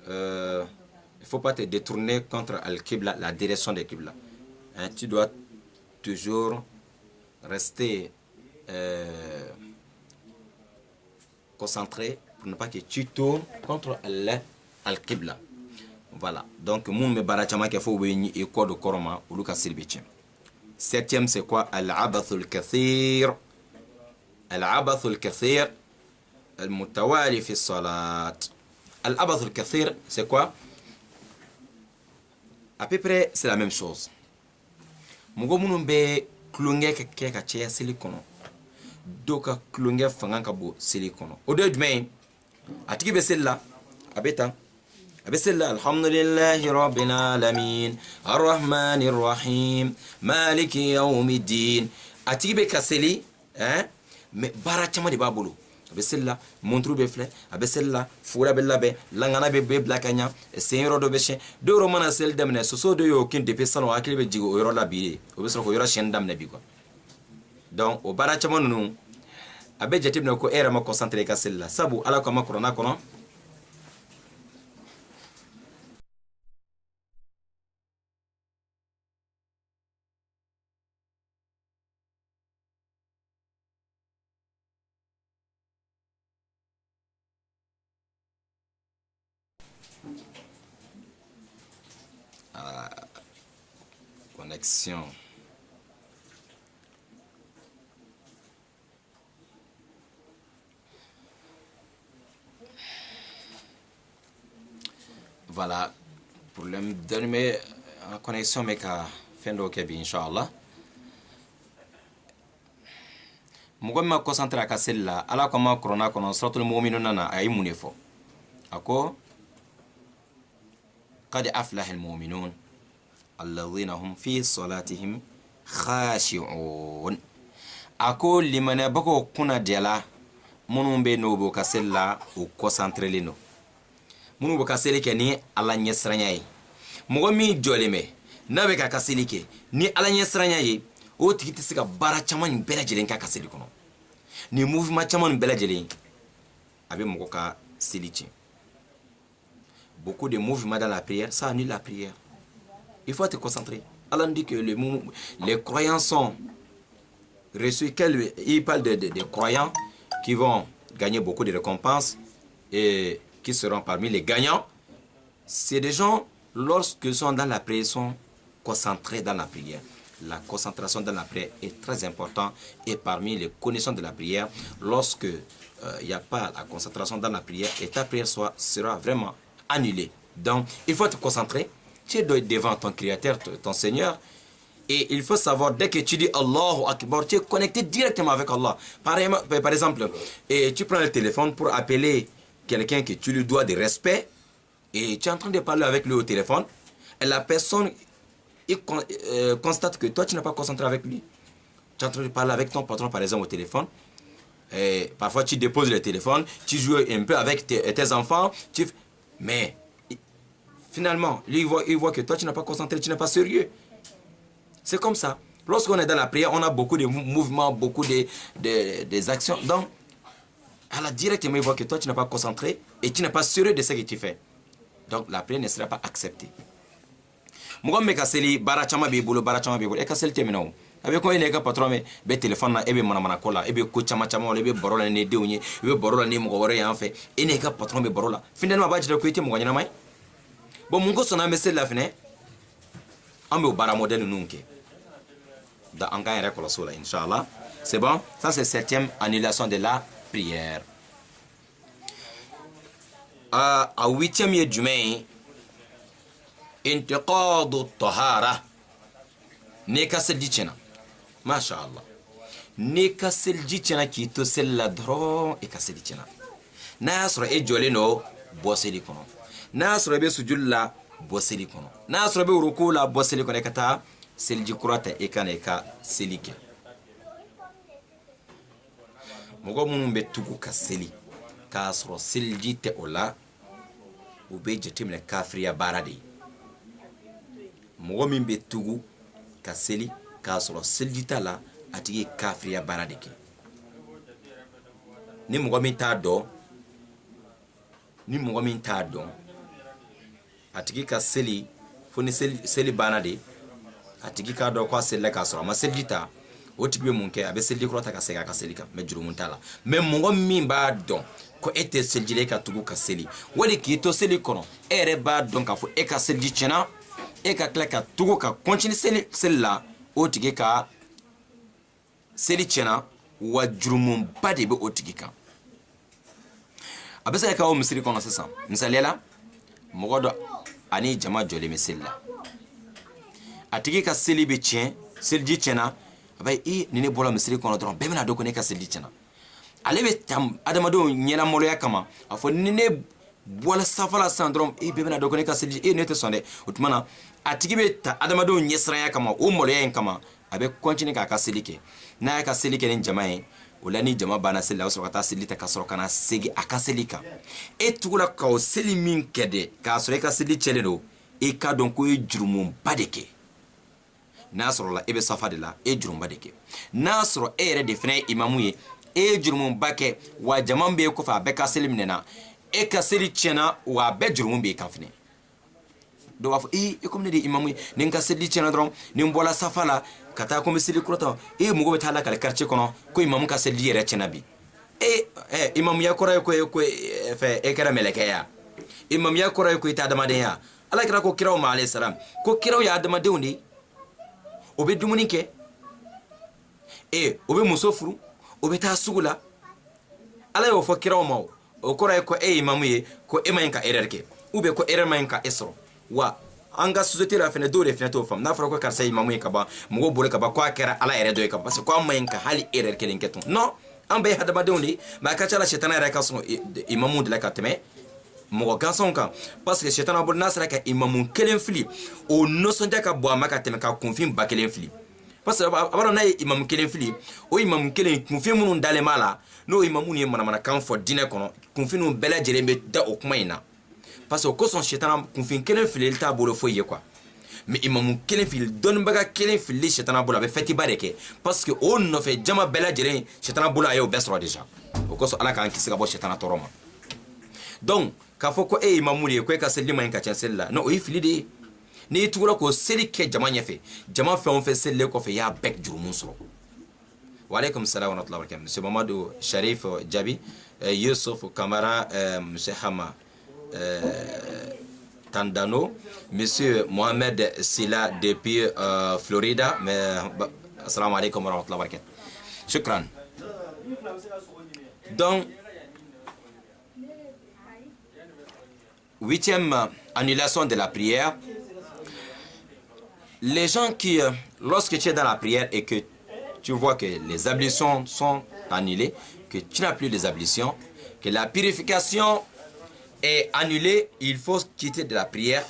il ne faut pas te détourner contre Al-Qibla, la direction de Qibla. Hein, tu dois toujours rester concentré pour ne pas que tu tournes contre Al-Qibla. Voilà. Donc, moun me barachama qu'il faut venir et quoi de koroma ou luka silbichim. Septième, c'est quoi? Al-abathul kathir. Al-abathul kathir. Al-mutawali fi salat. Al-abathul kathir, c'est quoi? À peu près, c'est la même chose. Mugo munu be klunge ke ka cheya silikono. Doka klunge fanga ka bo silikono. O de demain, atiki be sella abeta. بسم الله الحمد لله رب العالمين الرحمن الرحيم مالك يوم الدين اتيبي كاسلي بارا تشما دي بابولو بسم الله مونترو بفله بسم الله فورا بلابه لانغانا بي بلاكانيا سينرو دو بشه دو رومانا سيل دمنا سوسو دو يوكين دي بيسانو اكلي بي جيغو يورو لا بي او بسرو كو يورو شين دام نبي كو دونك او بارا تشما نونو ابي جاتيب نكو ايرا ما كونسانتري كاسلا سابو الا كما كورونا كونو connexion. Voilà, problème de connexion mais qu'à fin de kebi inshallah. Mugo ma concentre ka sella ala kama corona kono suratul mu'minun na ay munefo. Ako قد أفلح المؤمنون الذين هم في صلاتهم خاشعون أقول لمن بكو كنا ديلا منو بينو بوكاسيلا وكونسانتريلينو منو بوكاسيلي كني على نيسرانياي مغمي جوليمي نابيكا كاسيليكي ني على نيسرانياي او تيكي سيكا بارا چامان بلا جلين كا كاسيلي كونو ني موفما چامان بلا جلين ابي مغوكا سيليتي. Beaucoup de mouvements dans la prière, ça annule la prière. Il faut te concentrer. Allah dit que les croyants sont reçus. Il parle des croyants qui vont gagner beaucoup de récompenses et qui seront parmi les gagnants. C'est des gens, lorsqu'ils sont dans la prière, sont concentrés dans la prière. La concentration dans la prière est très importante et parmi les connaissances de la prière, lorsque il n'y a pas la concentration dans la prière, et ta prière sera vraiment annulé. Donc, il faut te concentrer. Tu dois être devant ton Créateur, ton Seigneur. Et il faut savoir, dès que tu dis Allahu Akbar, tu es connecté directement avec Allah. Par exemple, et tu prends le téléphone pour appeler quelqu'un que tu lui dois de respect. Et tu es en train de parler avec lui au téléphone. Et la personne constate que toi, tu n'es pas concentré avec lui. Tu es en train de parler avec ton patron, par exemple, au téléphone. Et parfois, tu déposes le téléphone. Tu joues un peu avec tes enfants. Mais finalement, lui, il voit que toi, tu n'es pas concentré, tu n'es pas sérieux. C'est comme ça. Lorsqu'on est dans la prière, on a beaucoup de mouvements, beaucoup des actions. Donc, Allah directement, il voit que toi, tu n'es pas concentré et tu n'es pas sérieux de ce que tu fais. Donc, la prière ne sera pas acceptée. Mougon me kaseli barachama bibulu e kaseli temino abe ko ene ka patron me be téléphone na ebe mana kola ebe ko chama ebe borola ne deunye ebe borola ne mo wore yan fe ene ka patron be borola finalement ba jira ko ite mo ganyana mai bon mungo sona mesel la fine ambe bara modèle nunke da anga ere ko la sola inshallah. C'est bon, ça c'est septième annulation de la prière. À huitième du mai intiqadu tahara ne kasel dicena masha Allah ne kasel dicena ki to sella dro e kasel dicena n'a y'a sɔrɔ e jɔlen do bɔ seli kɔnɔ, n'a y'a sɔrɔ i bɛ sujudi la bɔ seli kɔnɔ, n'a y'a sɔrɔ i bɛ ruku la bɔ seli kɔnɔ, i ka taa seliji kura ta i ka na i ka seli kɛ. mɔgɔ minnu bɛ tugu ka seli k'a sɔrɔ seliji tɛ o la, u bɛ jateminɛ kafiriya baara de ye. mɔgɔ min bɛ tugu ka seli k'a sɔrɔ seliji t'a la, a tigi ye kafiriya baara de kɛ. ni mɔgɔ min t'a dɔn, a tigi ka seli fo ni seli banna de, a tigi k'a dɔn k'a selila k'a sɔrɔ a ma seliji ta, o tigi bɛ mun kɛ? a bɛ seliji kɔrɔ ta ka segin a ka seli kan, mɛ jurumu t'a la. mɛ mɔgɔ min b'a dɔn ko e tɛ seliji la, e ka tugu ka seli, wali k'i to seli kɔnɔ, e yɛrɛ b'a dɔn k'a fɔ e ka seliji tiɲɛna, e ka tila ka tugu ka continue seli la, o tigi ka seli tiɲɛna, wa jurumuba de bɛ o tigi kan. a bɛ se ka kɛ o misiri kɔnɔ sisan, misaliya la, mɔgɔ dɔ ani jama jɔlen bɛ seli la, a tigi ka seli bɛ tiɲɛ, seliji tiɲɛna, a b'a ye ni ne bɔra misiri kɔnɔ dɔrɔn bɛɛ bɛna dɔn ko ne ka seliji tiɲɛna. ale bɛ ta adamadenw ɲɛnamaloya kama, a fɔ ni ne bɔra safa la sisan dɔrɔn bɛɛ bɛna dɔn ko ne ka seliji, ne tɛ sɔn dɛ. o tuma na a tigi bɛ ta adamadenw ɲɛsiranya kama, o maloya in kama, a bɛ continuer k'a ka seli kɛ. n'a y'a ka seli kɛ ni jama ye, o la ni jama banna seli la, a bɛ sɔrɔ ka taa seli ta ka sɔrɔ ka na segin a ka seli kan. e tugula ka o seli min kɛ dɛ, k'a sɔrɔ e ka seli cɛlen don, e k'a dɔn ko e jurumuba de kɛ. n'a sɔrɔ la e bɛ safa de la, e jurumuba de kɛ. n'a sɔrɔ e yɛrɛ de fana ye imamu ye, e ye jurumuba kɛ, wa jama bɛ e kɔfɛ, a bɛɛ ka seli minɛna, e ka seli tiɲɛna, wa a bɛɛ jurumu b'e kan fana. dɔw b'a fɔ e komi ne de ye imamu ye, ni n ka seli tiɲɛna dɔrɔn, ni n bɔra safa la ka taa ko n bɛ seli kura ta, mɔgɔ bɛ taa lakale quartier kɔnɔ ko imamu ka seli yɛrɛ tiɲɛna bi. imamuya kɔrɔ ye ko e kɛra mɛlɛkɛ ya, imamuya kɔrɔ ye ko i tɛ adamadenya. ala kira ko kiraw ma alayhi salam, ko kiraw ye adamadenw de, o bɛ dumuni kɛ, o bɛ muso furu, o bɛ taa sugu la. ala y'o fɔ kiraw ma, o kɔrɔ ye ko e ye imamu ye, ko e ma ɲi ka erreur kɛ, ou bien ko erreur ma ɲi ka e sɔrɔ. wa an ka société la fɛnɛ dɔw de fɛnɛ t'o faamu. n'a fɔra ko karisa ye imamu ye ka ban, mɔgɔw bolo ka ban ko a kɛra ala yɛrɛ dɔ ye ka ban, parce que ko an ma ɲi ka hali erreur kelen kɛ tun. non, an bɛɛ ye hadamadenw de, mais a ka ca la sitana yɛrɛ ka sɔn imamu de la ka tɛmɛ mɔgɔ gansanw kan, parce que sitana bolo n'a sera ka imamu kelen fili, o nisɔndiya ka bon a ma ka tɛmɛ ka kunfin ba kelen fili. parce que a b'a dɔn n'a ye imamu kelen fili, o imamu kelen kunfin minnu dalen b'a la, n'o imamu ye manamanakan fɔ diinɛ kɔnɔ, kunfinw bɛɛ lajɛlen bɛ da o kuma in na. parce que o kosɔn sitana kunfin kelen filili t'a bolo foyi ye quoi. mais imamu kelen fili, dɔnnibaga kelen filili sitana bolo, a bɛ fɛtiba de kɛ, parce que o nɔfɛ jama bɛɛ lajɛlen sitana bolo a y'o bɛɛ sɔrɔ déjà. o kosɔn ala k'an kisi ka bɔ sitana tɔɔrɔ ma. donc k'a fɔ ko e ye imamu de ye, ko e ka seli ma ɲi ka cɛn seli la, non, o ye fili de ye. n'i tugula k'o seli kɛ jama ɲɛfɛ, jama fɛn o fɛn selilen kɔfɛ i y'a bɛɛ jurumu sɔrɔ. Waalaikum salam wa rahmatullahi wa barakatuh. Monsieur Mamadou Sharif Djabi, Youssouf Kamara, Monsieur Hama Tandano, Monsieur Mohamed Sila depuis Florida. Assalamu alaikum wa rahmatullahi wa barakatuh. Shukran. Donc, 8e annulation de la prière. Les gens qui, lorsque tu es dans la prière et que tu vois que les ablutions sont annulées, que tu n'as plus les ablutions, que la purification est annulée, il faut quitter de la prière.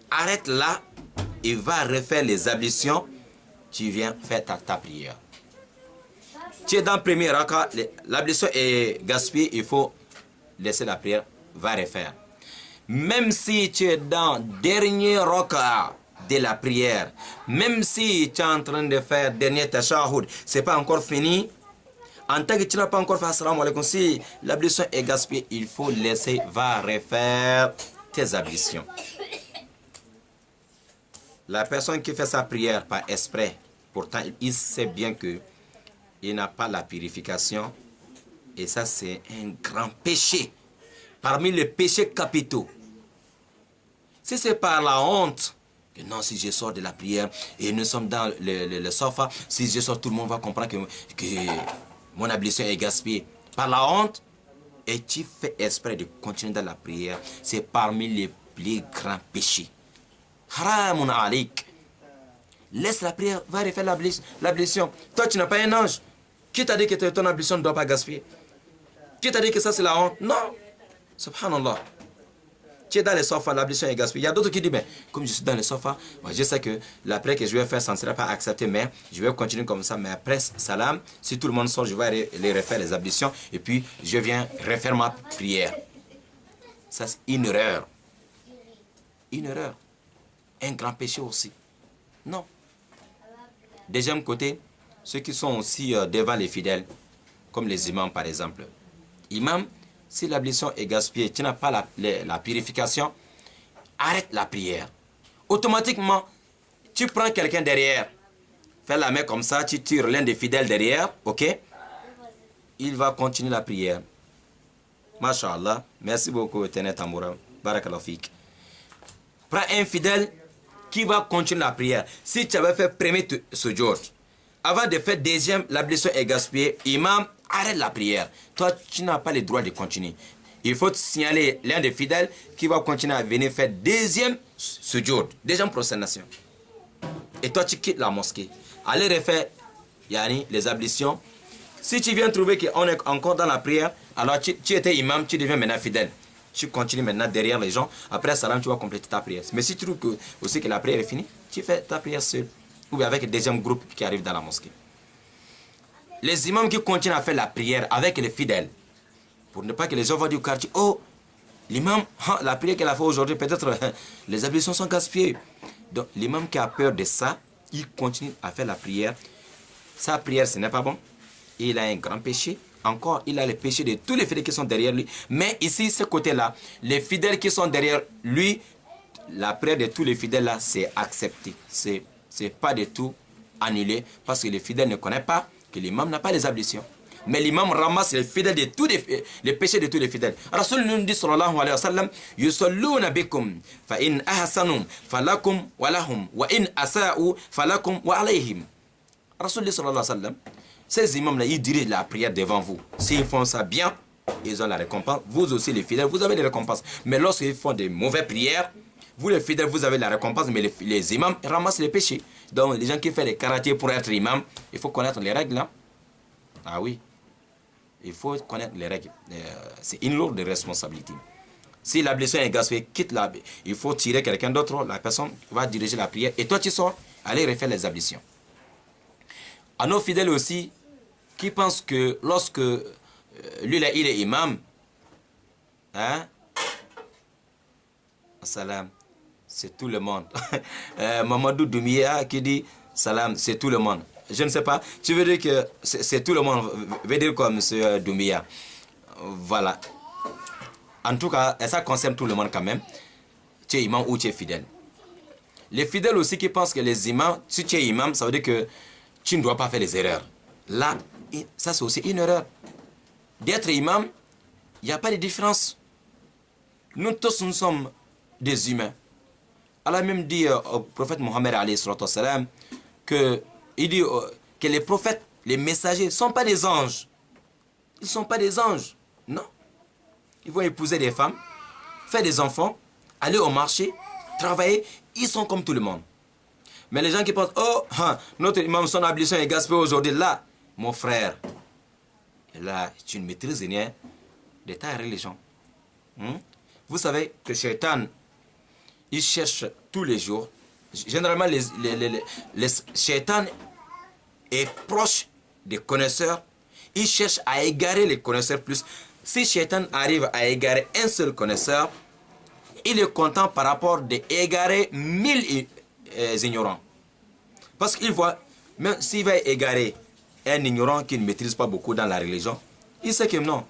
Arrête là et va refaire les ablutions. Tu viens faire ta prière. Tu es dans le premier raka, l'ablution est gaspillée, il faut laisser la prière, va refaire. Même si tu es dans le dernier raka de la prière, même si tu es en train de faire dernier tashahhud, c'est pas encore fini, en tant que tu n'as pas encore fait assalamu alaikum, si l'ablution est gaspillée, il faut laisser, va refaire tes ablutions. La personne qui fait sa prière par exprès, pourtant il sait bien que il n'a pas la purification, et ça c'est un grand péché, parmi les péchés capitaux. Si c'est par la honte, que non, si je sors de la prière et nous sommes dans le sofa, si je sors, tout le monde va comprendre que mon ablution est gaspillée. Par la honte, et tu fais exprès de continuer dans la prière, c'est parmi les plus grands péchés. Haramun alik. Laisse la prière, va refaire l'ablution. Toi, tu n'as pas un ange. Qui t'a dit que ton ablution ne doit pas gaspiller? Qui t'a dit que ça c'est la honte? Non. Subhanallah. Tu es dans les sofas, l'ablution est gaspillée. Il y a d'autres qui disent, mais comme je suis dans les sofas, moi je sais que la prière que je vais faire, ça ne sera pas accepté, mais je vais continuer comme ça. Mais après salam, si tout le monde sort, je vais les refaire les ablutions et puis je viens refaire ma prière. Ça c'est une erreur. Une erreur. Un grand péché aussi. Non. Deuxième côté, ceux qui sont aussi devant les fidèles, comme les imams par exemple. Imam, si l'ablution est gaspillée, tu n'as pas la purification, arrête la prière. Automatiquement, tu prends quelqu'un derrière, fais la main comme ça, tu tires l'un des fidèles derrière, ok? Il va continuer la prière. Masha'Allah, merci beaucoup, Tenet Amoura, Barakallahu Fik. Prends un fidèle qui va continuer la prière. Si tu avais fait premier sujoud, avant de faire deuxième, l'ablution est gaspillée, imam, arrête la prière. Toi, tu n'as pas le droit de continuer. Il faut te signaler l'un des fidèles qui va continuer à venir faire deuxième sujoud, deuxième prosternation. Et toi, tu quittes la mosquée. Allez refaire les ablutions. Si tu viens trouver qu'on est encore dans la prière, alors tu étais imam, tu deviens maintenant fidèle. Tu continues maintenant derrière les gens. Après salam, tu vas compléter ta prière. Mais si tu trouves aussi que la prière est finie, tu fais ta prière seul. Ou bien avec le deuxième groupe qui arrive dans la mosquée. Les imams qui continuent à faire la prière avec les fidèles, pour ne pas que les gens vont dire au quartier, oh, l'imam, la prière qu'elle a fait aujourd'hui, peut-être les ablutions sont gaspillées. Donc l'imam qui a peur de ça, il continue à faire la prière. Sa prière, ce n'est pas bon. Il a un grand péché. Encore, il a le péché de tous les fidèles qui sont derrière lui. Mais ici, ce côté-là, les fidèles qui sont derrière lui, la prière de tous les fidèles là, c'est accepté. C'est pas du tout annulé parce que les fidèles ne connaissent pas que l'imam n'a pas les ablutions. Mais l'imam ramasse les fidèles de tous les péchés de tous les fidèles. Rasul nous dit sallallahu alayhi wa sallam, yusalluna bikum fa in ahsanum falakum wa lahum wa in asa'u falakum wa alayhim. Rasul sallallahu alayhi wa sallam, ces imams là, ils dirigent la prière devant vous. S'ils font ça bien, ils ont la récompense. Vous aussi les fidèles, vous avez les récompenses. Mais lorsqu'ils font des mauvaises prières, vous les fidèles, vous avez la récompense, mais les imams ramassent les péchés. Donc les gens qui font les karatés pour être imam, il faut connaître les règles. Hein? Ah oui, il faut connaître les règles. C'est une lourde responsabilité. Si la blessure est gaspillée, quitte la. Il faut tirer quelqu'un d'autre, la personne va diriger la prière. Et toi tu sors, allez refaire les ablutions. À nos fidèles aussi, qui pensent que lorsque lui là, il est imam, hein? Salam. C'est tout le monde. Mamadou Doumia qui dit salam, c'est tout le monde. Je ne sais pas. Tu veux dire que c'est tout le monde, veut dire quoi, monsieur Doumia? Voilà. En tout cas, ça concerne tout le monde quand même. Tu es imam ou tu es fidèle. Les fidèles aussi qui pensent que les imams, si tu es imam, ça veut dire que tu ne dois pas faire les erreurs. Là, ça c'est aussi une erreur. D'être imam, il n'y a pas de différence. Nous tous, nous sommes des humains. Allah même dit au prophète Mohammed que il dit que les prophètes, les messagers ne sont pas des anges. Ils ne sont pas des anges. Non. Ils vont épouser des femmes, faire des enfants, aller au marché, travailler. Ils sont comme tout le monde. Mais les gens qui pensent, oh, notre imam, son ablution est gaspillée aujourd'hui. Là, mon frère, là, tu ne maîtrises rien de ta religion. Vous savez que Shaitan, il cherche tous les jours. Généralement, les Shaitan est proche des connaisseurs. Il cherche à égarer les connaisseurs plus. Si Shaitan arrive à égarer un seul connaisseur, il est content par rapport d'égarer 1000 ignorants. Parce qu'il voit, même s'il va égarer un ignorant qui ne maîtrise pas beaucoup dans la religion, il sait que non.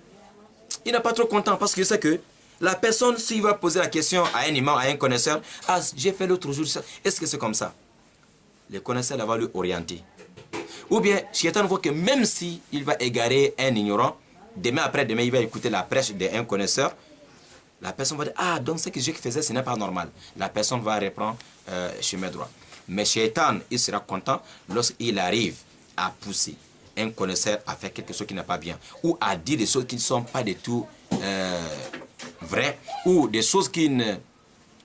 Il n'est pas trop content parce qu'il sait que la personne, s'il va poser la question à un imam, à un connaisseur, ah, j'ai fait l'autre jour, est-ce que c'est comme ça? Le connaisseur va lui orienter. Ou bien, Shaitan voit que même s'il va égarer un ignorant, demain après-demain, il va écouter la prêche d'un connaisseur, la personne va dire, ah, donc ce que je faisais, ce n'est pas normal. La personne va reprendre chemin droit. Mais Shaitan, il sera content lorsqu'il arrive à pousser un connaisseur à faire quelque chose qui n'est pas bien, ou à dire des choses qui ne sont pas du tout vraies, ou des choses qui ne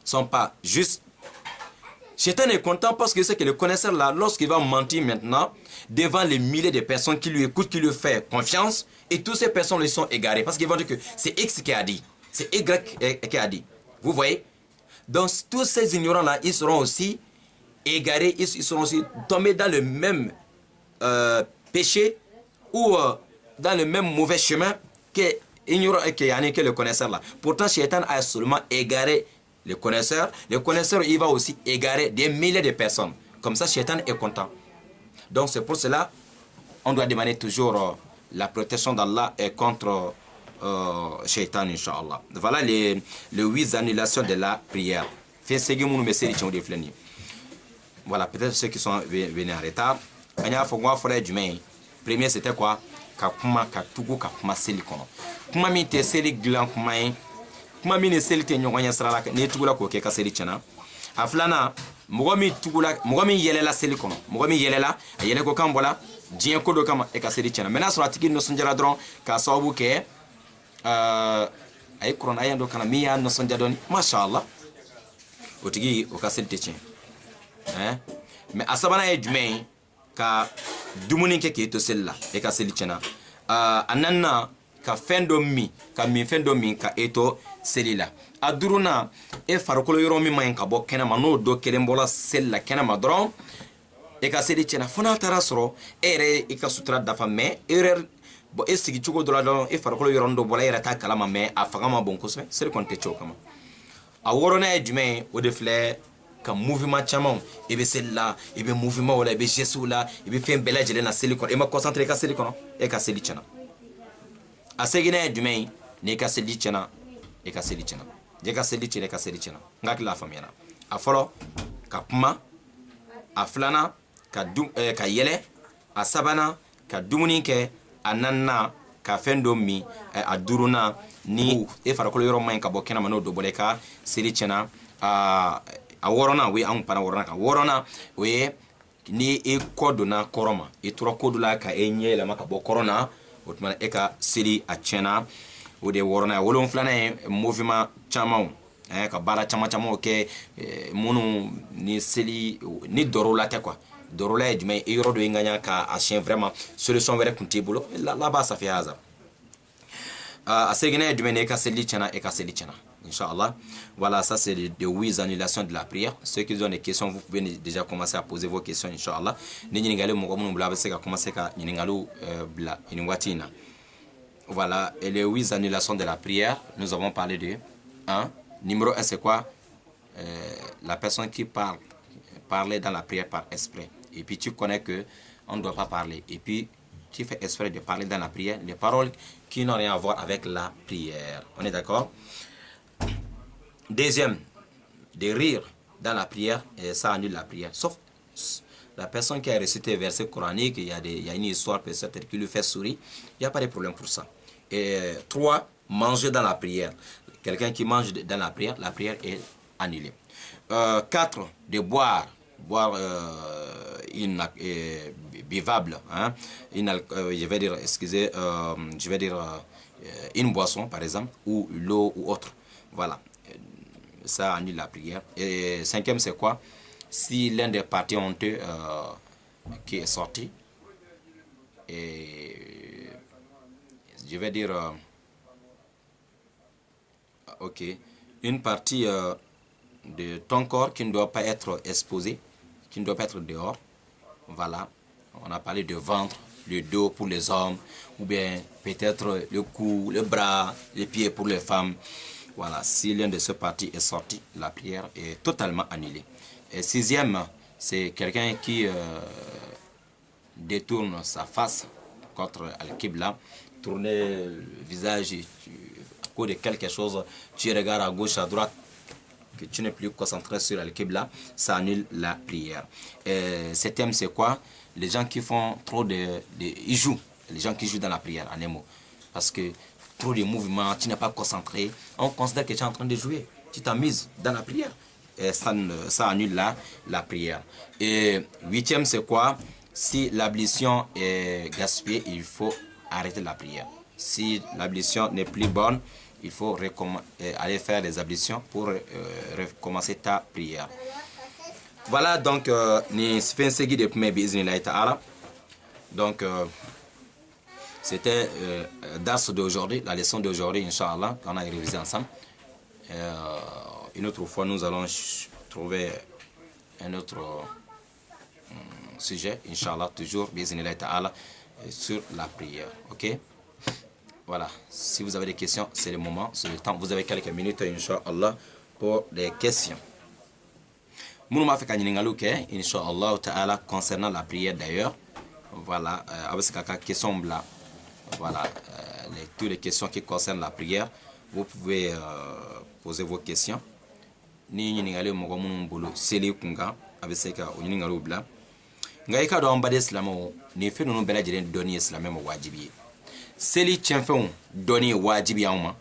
sont pas justes. Shaitan est content parce que c'est que le connaisseur là, lorsqu'il va mentir maintenant, devant les milliers de personnes qui lui écoutent, qui lui font confiance, et toutes ces personnes lui sont égarées. Parce qu'ils vont dire que c'est X qui a dit, c'est Y qui a dit. Vous voyez? Donc tous ces ignorants-là, ils seront aussi égarés, ils seront aussi tombés dans le même péché ou dans le même mauvais chemin que le connaisseur là. Pourtant, Shaitan a seulement égaré le connaisseur. Le connaisseur, il va aussi égarer des milliers de personnes. Comme ça, Shaitan est content. Donc c'est pour cela on doit demander toujours la protection d'Allah contre Shaitan, Inch'Allah. Voilà les 8 annulations de la prière. Voilà, peut-être ceux qui sont venus en retard. Premier, c'était quoi? Kakuma katugu kakuma seli kono. Kuma mi te seli glan kuma yin. Kuma mi ne seli te ɲɔgɔn sirala ne tugula k'o kɛ ka seli tiɲɛna. A filanan mɔgɔ min yɛlɛla seli kɔnɔ. Mɔgɔ min yɛlɛla a yɛlɛ ko kan bɔla diɲɛ ko dɔ kama e ka seli tiɲɛna. Mɛ n'a sɔrɔ a tigi nisɔndiyara dɔrɔn k'a sababu kɛ a ye kuranɛ aya dɔ kana min y'a nisɔndiya dɔɔni mashallah o tigi o ka seli tɛ tiɲɛ. Mɛ a sabanan ye jumɛn ye? Ka dumuni kɛ k'e to seli la e ka seli tiɲɛna. A naaninan ka fɛn dɔ min ka min fɛn dɔ min ka e to seli la. A duurunan e farikolo yɔrɔ min ma ɲi ka bɔ kɛnɛma n'o dɔ kelen bɔla seli la kɛnɛma dɔrɔn e ka seli tiɲɛna. Fo n'a taara sɔrɔ e yɛrɛ i ka sutura dafa mɛ e sigi cogo dɔ la dɔrɔn e farikolo yɔrɔnin dɔ bɔla e yɛrɛ t'a kalama mɛ a fanga ma bon kosɛbɛ seli kɔni tɛ cɛ o kama. A wɔɔrɔnan ye jumɛn ye? O de filɛ ka mouvement caman i bɛ seli la i bɛ mouvement la i bɛ gestes la i bɛ fɛn bɛɛ lajɛlen na seli kɔnɔ i ma concentré i ka seli kɔnɔ e ka seli tiɲɛna. A seginna ye jumɛn ye? N'i ka seli tiɲɛna i ka seli tiɲɛna. I ka seli tiɲɛna i ka seli tiɲɛna. N hakili la a faamuyara. A fɔlɔ ka kuma, a filanan ka yɛlɛ, a sabanan ka dumuni kɛ, a naaninan ka fɛn dɔ min, a duurunan ni e farikolo yɔrɔ ma ɲi ka bɔ kɛnɛma n'o dɔ bɔra i ka seli tiɲɛna. A wɔɔrɔnan o ye anw panna wɔɔrɔnan kan. Wɔɔrɔnan o ye ni e kɔ donna kɔrɔ ma i tora ko dɔ la ka e ɲɛ yɛlɛma ka bɔ kɔrɔ na o tuma e ka seli a tiɲɛna. O de ye wɔɔrɔnan ye. Wolonfilanan ye mouvement camanw ka baara caman kɛ minnu ni seli ni dɔrɔla tɛ quoi. Dɔrɔla ye jumɛn ye? E yɔrɔ dɔ in ŋaɲa k'a siɲɛ vraiment solution wɛrɛ tun t'i bolo laban safiya haza. A seginna ye jumɛn ye? E ka seli tiɲɛna e ka seli tiɲɛna. Inch'Allah. Voilà, ça c'est les 8 annulations de la prière. Ceux qui ont des questions, vous pouvez déjà commencer à poser vos questions, Inch'Allah. Voilà, et les 8 annulations de la prière, nous avons parlé de 1. Numéro 1, c'est quoi? La personne qui parler dans la prière par esprit. Et puis tu connais que on ne doit pas parler. Et puis tu fais exprès de parler dans la prière, les paroles qui n'ont rien à voir avec la prière. On est d'accord? Deuxième, de rire dans la prière, et ça annule la prière. Sauf la personne qui a récité verset coranique, il y a une histoire peut-être qui lui fait sourire, il n'y a pas de problème pour ça. Et 3, manger dans la prière. Quelqu'un qui mange dans la prière est annulée. 4, de boire buvable, hein, je vais dire, une boisson par exemple, ou l'eau ou autre. Voilà. Ça annule la prière. Et 5e, c'est quoi? Si l'un des parties honteux qui est sorti, et je vais dire, ok, une partie de ton corps qui ne doit pas être exposée, qui ne doit pas être dehors, voilà, on a parlé de ventre, le dos pour les hommes, ou bien peut-être le cou, le bras, les pieds pour les femmes. Voilà, si l'un de ces parties est sorti, la prière est totalement annulée. Et 6e, c'est quelqu'un qui détourne sa face contre Al-Qibla, tourner le visage à cause de quelque chose, tu regardes à gauche, à droite, que tu n'es plus concentré sur Al-Qibla, ça annule la prière. Et 7e, c'est quoi? Les gens qui font trop ils jouent, les gens qui jouent dans la prière, en un mot. Parce que trop de mouvements, tu n'es pas concentré, on considère que tu es en train de jouer, tu t'amuses dans la prière. Et ça annule la prière. Et 8e, c'est quoi? Si l'ablution est gaspillée, il faut arrêter la prière. Si l'ablution n'est plus bonne, il faut aller faire les ablutions pour recommencer ta prière. Voilà, donc ni fin segui de premier biiznillah ta'ala. Donc c'était dars d'aujourd'hui, la leçon d'aujourd'hui, Inch'Allah, qu'on a révisé ensemble. Une autre fois, nous allons trouver un autre sujet, Inch'Allah, toujours, biiznillah ta'ala, sur la prière. Ok? Voilà, si vous avez des questions, c'est le moment, c'est le temps. Vous avez quelques minutes, Inch'Allah, pour des questions. Nous m'a fait Inch'Allah ta'ala, concernant la prière d'ailleurs. Voilà, avec ces questions là. Voilà, toutes les questions qui concernent la prière, vous pouvez poser vos questions. Ni n'ingalé mo gomun bolo seli kunga avec ces cas ou n'ingalo bla. Ngai ka do ambade islamo ni fe no bela jere doni islamé mo wajibi. Seli tienfon doni wajibi amma.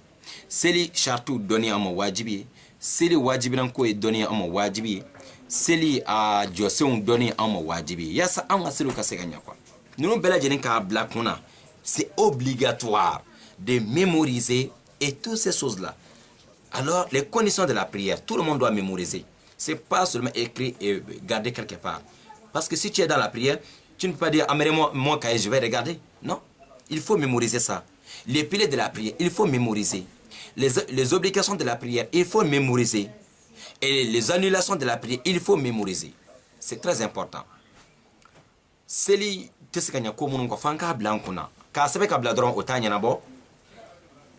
Seli shartu doni amma wajibi. Seli wajibi nan ko doni amma wajibi. Seli a joseun doni amma wajibi. Yasa an aselu ka seganya kwa. Nous bela jere ka bla kuna. C'est obligatoire de mémoriser et toutes ces choses-là. Alors, les conditions de la prière, tout le monde doit mémoriser. Ce n'est pas seulement écrit et garder quelque part. Parce que si tu es dans la prière, tu ne peux pas dire, amène-moi mon cahier, je vais regarder. Non, il faut mémoriser ça. Les piliers de la prière, il faut mémoriser. Les obligations de la prière, il faut mémoriser. Et les annulations de la prière, il faut mémoriser. C'est très important. Seli tesikanya ko munun ko fanka blankuna ka sebe ka bladron otanya na bo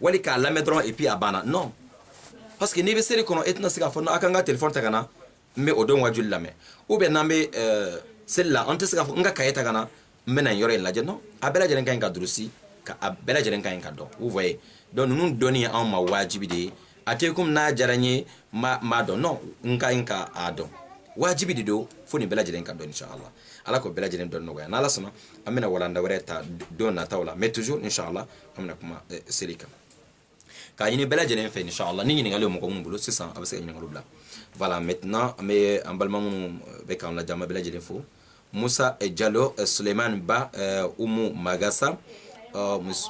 wali ka lamedron et puis abana non parce que ni be seli kono etna sika fo no akanga téléphone tagana me odon wajul lame ou be nambe celle-là on te sika fo nga kayeta kana mena yore la no abela jeren kan ka drusi ka abela jeren kan ka do vous voyez donc nous donner en ma wajibi de atekum na jaranye ma do non nka ado wajibi de do fo ni bela jeren kan do inshallah ala ko bela jeren don no ya nala sama amena walanda wareta don na tawla mais toujours inshallah amna kuma selika ka yini bela jeren fe inshallah ni ni ngalo mo ko mun bulo c'est ça abase ni ngalo bla voilà maintenant mais en balma mun be kan la jama bela jeren fo Moussa Diallo Suleiman Ba Oumou Magassa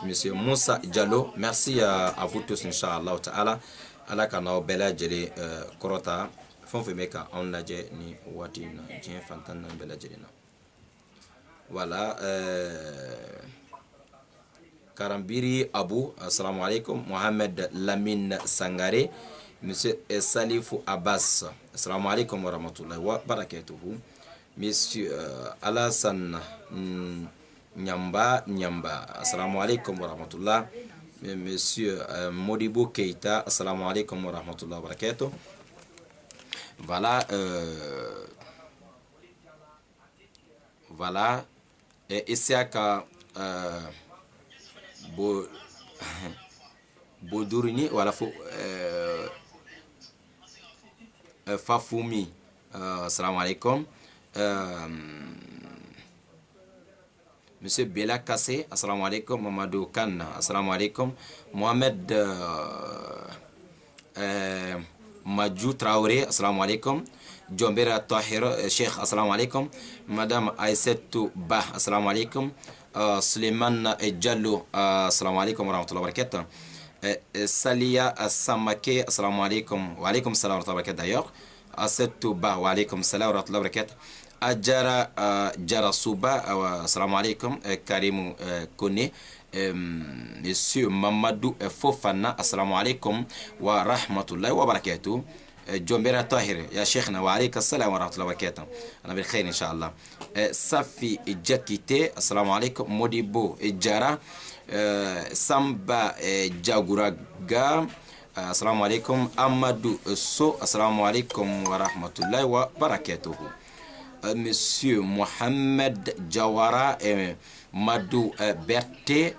monsieur Moussa Diallo merci à vous tous inshallah ta'ala ala kana bela jere korota fon fe meka on la je ni wati na jien fantan na bela jere na voilà Karambiri Abou assalamu alaikum Mohamed Lamine Sangare monsieur Salifou Abbas assalamu alaikum wa rahmatullahi wa barakatuhu monsieur Alassane Nyamba assalamu alaikum wa rahmatullah monsieur Modibo Keita assalamu alaikum wa rahmatullahi wa barakatuh. Voilà voilà et Isiaka Bodurini voilà Fafoumi assalamu alaikum monsieur Bela Kassé assalamu alaikum Mamadou Khan assalamu alaikum Mohamed Majou Traoré assalamu alaikum Jombera Tahir Cheikh assalamu alaikum Madame Aïssetou Bah assalamu alaikum Suleiman Diallo assalamu alaikum wa rahmatullahi wa barakatuh Salia Samake assalamu alaikum wa alaikum salam wa rahmatullahi wa barakatuh d'ailleurs Aïssetou Bah wa alaikum salam wa rahmatullahi wa barakatuh Ajara Jarasuba assalamu alaikum Karim Kone monsieur Mamadou Fofana assalamu alaikum wa rahmatullahi wa barakatuh Jombera Tahir ya Cheikhna wa alayka assalam wa rahmatullahi wa barakatuh ana bil khair inshallah Safi Jakite assalamu alaikum Modibo Jara Samba Jaguraga assalamu alaikum Amadou So assalamu alaikum wa rahmatullahi wa barakatuh monsieur Mohamed Jawara Madou Berté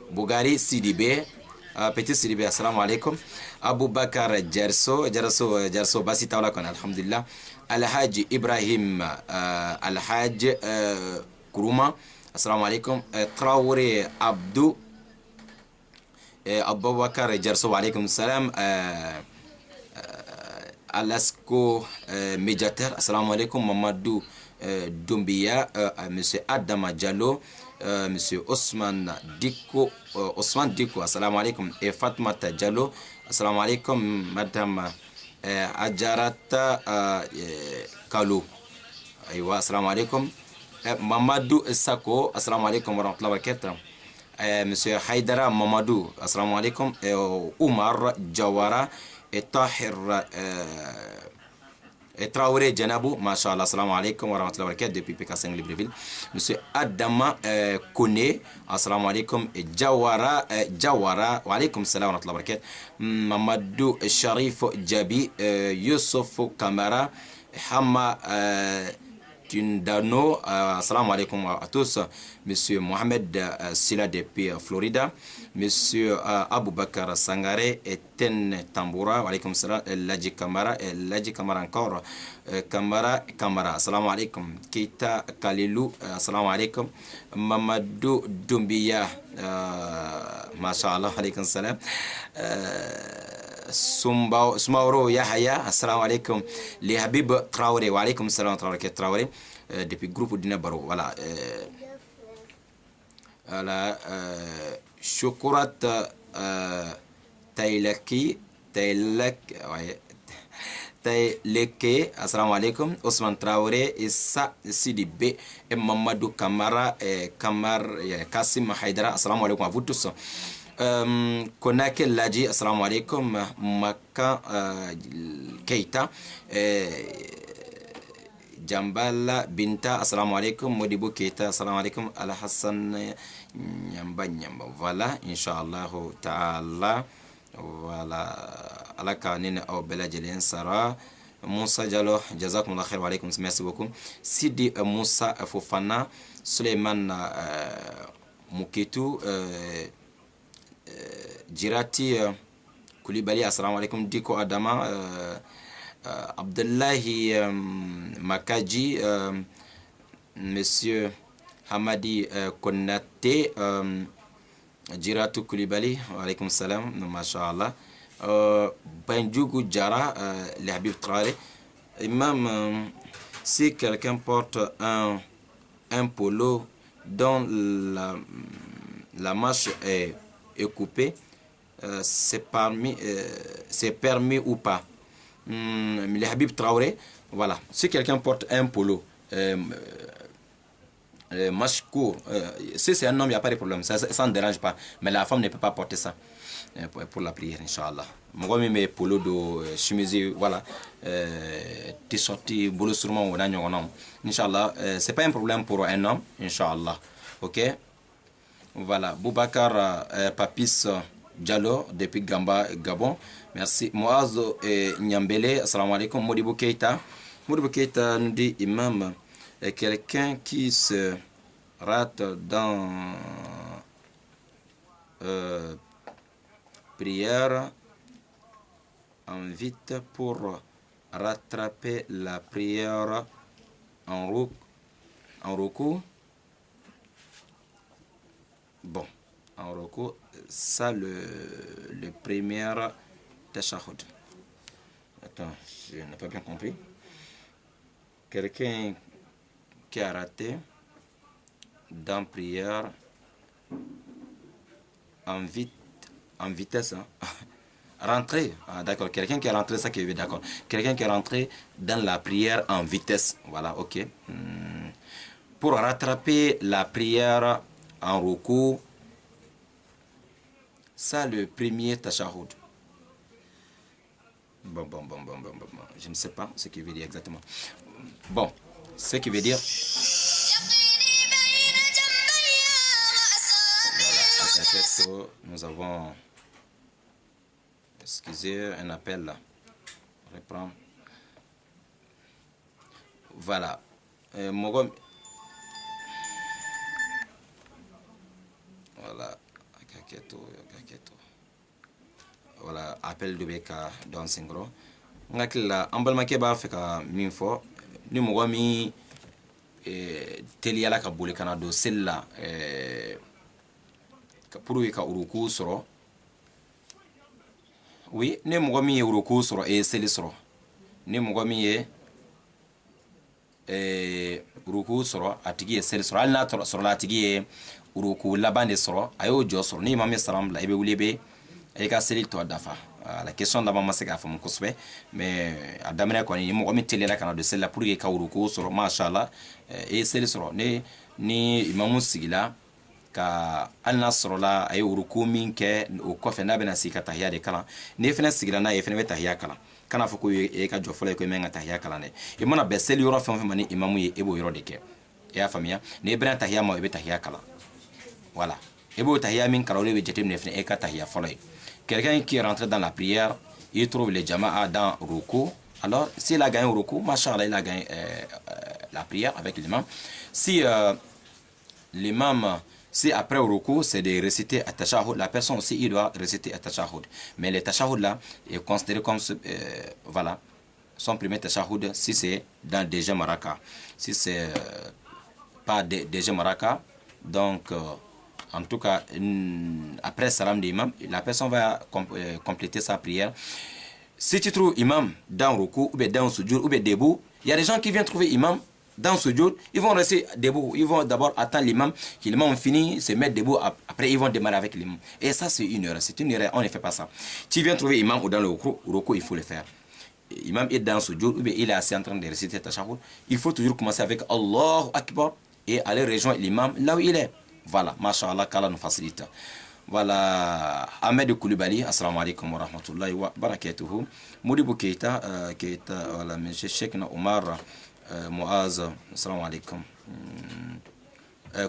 Bougari Sidibé Petit Sidibé assalamu alaikum Abou Bakar Jarso Basi Tawla kon alhamdulillah Alhaji Ibrahim Alhaji Kuruma assalamu alaikum Traoré Abdou Abou Bakar Jarso wa alaikum salam Alasko médiateur assalamu alaikum Mamadou Doumbia monsieur Adama Diallo monsieur Ousmane Diko assalamu alaikum et Fatmata Diallo assalamu alaikum madame Ajarata Kalu. Aywa, assalamu alaikum. Mamadou Sako, assalamu alaikum wa rahmatullahi wa barakatuh. Monsieur Haidara Mamadou, assalamu alaikum. Oumar Jawara et Tahir et Traoré Djanabou, mashallah, assalamu alaikum wa rahmatullahi wa barakatuh, depuis PK5 Libreville. Monsieur Adama Kone, assalamu alaikum. Et Jawara, wa alaikum salam wa rahmatullahi wa barakatuh. Mamadou Sharif Djabi, Youssouf Kamara, Hama Tundano, assalamu alaikum à tous. Monsieur Mohamed Sila depuis Florida. Monsieur Aboubakar Sangare et Ten Tamboura, wa alaikum salam. Ladji Kamara, encore. Kamara, assalamu alaikum. Keita Kalilou, assalamu alaikum. Mamadou Doumbia, mashallah, alaikum salam. Soumaoro Yahya, assalamu alaikum. Les Habib Traoré, wa alaikum salam Traoré, depuis groupe Dina Baro. Voilà. Voilà. Shukrat Tayleki, assalamu alaikum. Osman Traoré, Issa Sidibé, et Mamadou Kamara, Kassim Haidara, assalamu alaikum à vous tous. Konake Ladji, assalamu alaikum. Maka Keita, Jambala Binta, assalamu alaikum. Modibo Keita, assalamu alaikum. Al Hassan Nyamba. Voilà, Inch'Allah Ta'ala. Voilà, ala kanine au bela jelien Sara. Moussa Diallo, jazakumullah khair wa alaikum, merci beaucoup. Sidi Moussa Fofana, Suleiman Muketu, Jirati Koulibaly, assalamu alaikum. Diko Adama, Abdullahi Makaji, Monsieur Hamadi Konate, Jiratu Koulibaly, wa alaikum salam, mashallah. Bandjougou Djara, les Habib Traoré. Même si quelqu'un porte un polo dont la manche est coupée, c'est permis ou pas. Les Habib Traoré, voilà. Si quelqu'un porte un polo, manche court, si c'est un homme, il n'y a pas de problème, ça ne dérange pas. Mais la femme ne peut pas porter ça pour la prière, Inch'Allah. Moi, mes polo de chemise, voilà, t-shirt, boulot sûrement, Inch'Allah, c'est pas un problème pour un homme, Inch'Allah. Ok? Voilà, Boubacar Papis Diallo depuis Gabon. Merci. Moazo Nyambele, assalamu alaikum. Modibo Keita nous dit imam, quelqu'un qui se rate dans prière invite pour rattraper la prière en recours. Bon, en recours, ça le premier tashahhud. Attends, je n'ai pas bien compris. Quelqu'un qui a raté dans prière en vitesse, hein? Rentrer, d'accord, quelqu'un qui est rentré, ça qui est d'accord, quelqu'un qui est rentré dans la prière en vitesse, voilà, ok. Pour rattraper la prière en recours, ça le premier tashahhud. Bon, je ne sais pas ce qu'il veut dire exactement. Bon, ce qui veut dire... Voilà, nous avons... Excusez, un appel là. Reprends. Voilà. Mogom. Voilà. Voilà, appel de Beka dans Singro. Ngakila ambalma ke ba feka minfo ni mogami teliala ka bole kana do sella ka puru ka uruku soro. Oui, ne mogami uruku soro e seli soro. Ne mogami uruku soro atigi seli soro alna soro la atigi uruku labande soro ayo jo soro ni imam salam la ebe wulebe ay ka seli to dafa la question d'abord ma se k'a faamu kosɛbɛ mais a daminɛ kɔni ni mɔgɔ min teliyara ka na don seli la pour que ka ruku sɔrɔ mashallah e ye seli sɔrɔ ni imamu sigila ka hali n'a sɔrɔla a ye ruku min kɛ o kɔfɛ n'a bɛna sigi ka tahiya de kalan n'i fɛnɛ sigila n'a ye fɛnɛ bɛ tahiya kalan kana fɔ ko e ka jɔ fɔlɔ ye ko e man ka tahiya kalan dɛ i mana bɛn seli yɔrɔ fɛn o fɛn ma ni imamu ye e b'o yɔrɔ de kɛ i y'a faamuya n'i bɛna tahiya ma i bɛ tahiya kalan voilà et b'o tahiya min kalan o de bɛ jateminɛ fɛnɛ e ka tahiya fɔlɔ ye quelqu'un qui est rentré dans la prière il trouve les jama'a dans ruku alors s'il a gagné au ruku machallah il a gagné la prière avec l'imam si l'imam si après au ruku c'est de réciter at-tashahhud la personne aussi il doit réciter at-tashahhud mais le tashahhud là est considéré comme voilà son premier tashahhud si c'est dans deuxième raka si c'est pas deuxième raka donc en tout cas après salam d'imam la personne va compléter sa prière. Si tu trouves imam dans ruku ou bien dans sujoud ou bien debout, il y a des gens qui viennent trouver imam dans sujoud, ils vont rester debout, ils vont d'abord attendre l'imam, que l'imam finit, se mettre debout, après ils vont démarrer avec l'imam. Et ça c'est une erreur, on ne fait pas ça. Tu viens trouver imam ou dans le ruku, il faut le faire. Imam est dans sujoud ou bien il est assis en train de réciter tashahhud, il faut toujours commencer avec Allahu Akbar et aller rejoindre l'imam là où il est. Voilà, mashallah, qu'Allah nous facilite. Voilà, Ahmed Koulibaly, assalamu alaikum wa rahmatullahi wa barakatuhu. Moudibou Keita, voilà, monsieur Cheikh Omar Muaz, assalamu alaikum.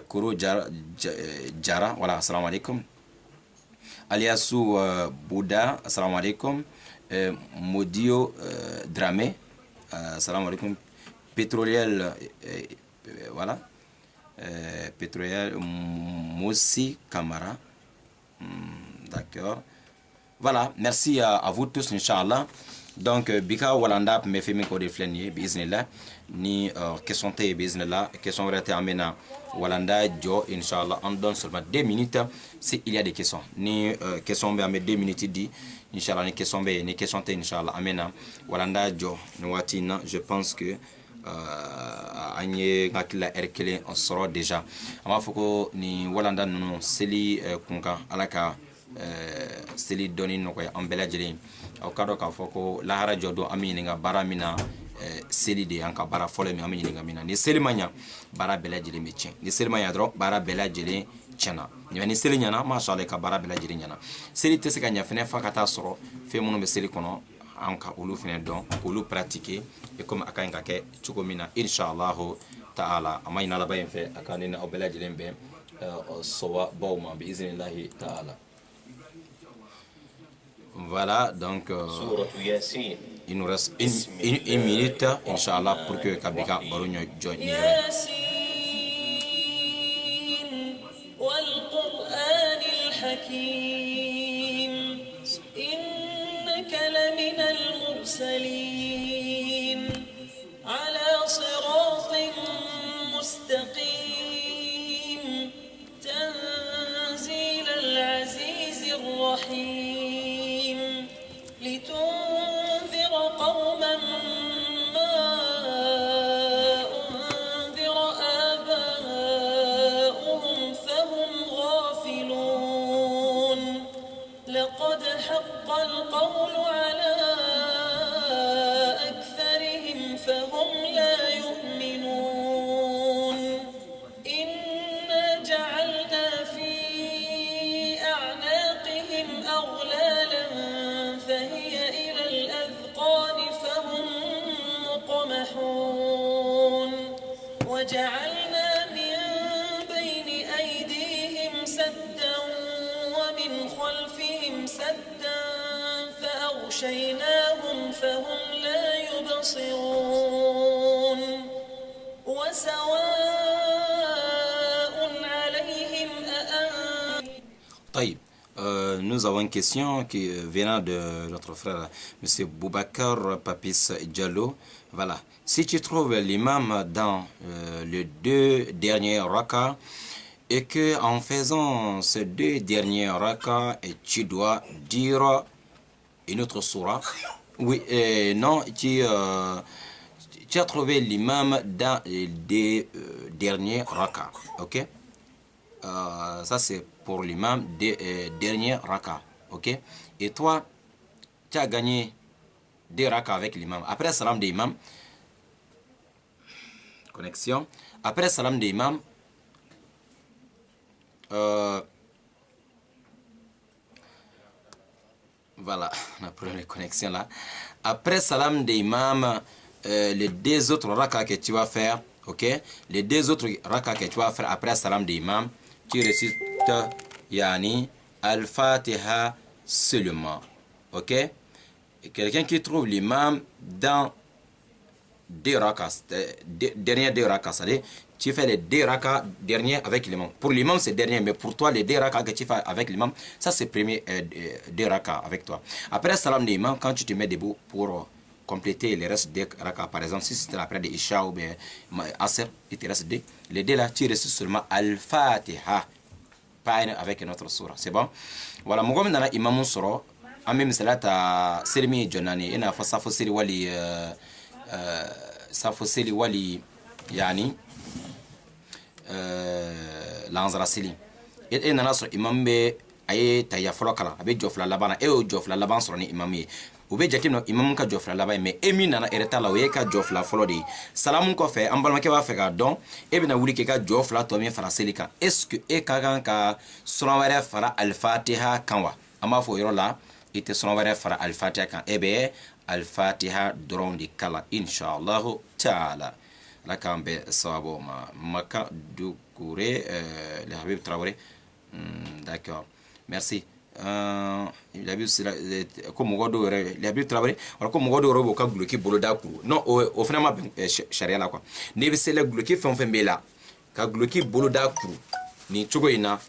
Kourou Jara, voilà, assalamu alaikum. Aliassou Bouddha, assalamu alaikum. Modio Dramé, assalamu alaikum. Pétroliel, voilà. Pétrolier Moussi Kamara. D'accord. Voilà, merci à vous tous, Inch'Allah. Donc, Bika Walanda, me fait mes codes flâniers, Biznillah. Ni question te Biznillah, question rete amena Walanda, Jo, Inch'Allah. On donne seulement 2 minutes s'il y a des questions. Ni question be ame 2 minutes dit. Inch'Allah, ni question be, ni question te, Inch'Allah. Amena Walanda, Jo, Noatina, je pense que. Anye ngakila erkele on soro déjà ama foko ni walanda no seli kunka alaka seli doni no ko ambela jeli o kado ka foko la hara jodo amini nga baramina seli de anka bara fole mi amini nga mina ni seli manya bara bela jeli mechen ni seli manya dro bara bela jeli chena ni seli nyana ma sha Allah ka bara bela jeli nyana seli tese ka nya fene fakata soro fe mono be seli kono anka olu fene don olu pratiquer et comme akainga ke chukomina inshallah ta'ala amayna la bayin fe akanina obela jilembe sowa bawma bi iznillahi ta'ala. Voilà donc il nous reste une minute inshallah pour que Kabika Baronyo join والقرآن الحكيم إنك لمن المرسلين على صراط مستقيم تنزيل العزيز الرحيم لتنذر قوما ما أنذر آباؤهم فهم غافلون لقد حق القول على أكثرهم فهم لا يؤمنون إنا جعلنا في أعناقهم أغلالا فهي إلى الأذقان فهم مقمحون وجعلنا من بين أيديهم سدا ومن خلفهم سدا فأغشيناهم فهم لا يبصرون وسواء عليهم طيب nous avons une question qui vient de notre frère monsieur Boubacar Papis Diallo. Voilà, si tu trouves l'imam dans les 2 derniers rakas et que en faisant ces 2 derniers rakas tu dois dire une autre surah, oui, non, tu as trouvé l'imam dans les derniers rakas, ok? Ça c'est pour l'imam des derniers rakas, ok? Et toi, tu as gagné 2 rakas avec l'imam. Après salam de imam, connexion. Après salam de imam, voilà, on a problème de connexion là. Après salam de imam, les 2 autres rakas que tu vas faire, ok, les 2 autres rakas que tu vas faire après salam de imam, tu récites yani al-Fatiha seulement, ok. Quelqu'un qui trouve l'imam dans 2 rakas, derniers 2 rakas, c'est-à-dire tu fais les 2 rakas derniers avec l'imam. Pour l'imam c'est dernier, mais pour toi les 2 rakas que tu fais avec l'imam, ça c'est premier 2 rakas avec toi. Après salam de l'imam, quand tu te mets debout pour compléter les restes des rakas, par exemple si c'était après de Isha ou bien Asr, il te reste 2, les 2 là tu récites seulement al-Fatiha, pas avec notre surah, c'est bon. Voilà, mon gomme dans l'imam soro, en même salata selmi jonani, ina fa safo siri wali safo siri wali yani lanzara sili e nana so imam be aye taya folo kala abe jofla labana e o jofla laban so ni imam ye o be jatim no imam ka jofla laban me emi nana ereta la o ye ka jofla folo de salamun ko fe ambalma ke ba fe ka don e be na wuri ke ka jofla to mi fara sili kan est ce que e ka kan ka suran wɛrɛ fara al-Fatiha kan wa ama fo yoro la ite suran wɛrɛ fara al-Fatiha kan e be al-Fatiha dɔrɔn de kala inshallah taala la kambe sabo maka Doucouré le Habib Traoré. D'accord, merci. Il Habib comme mogodo le Habib Traoré alors comme mogodo robo ka bloquer bolo da kuru non au finalement charia la quoi ne be sele bloquer fon fen bela ka bloquer bolo da kuru ni chogo ina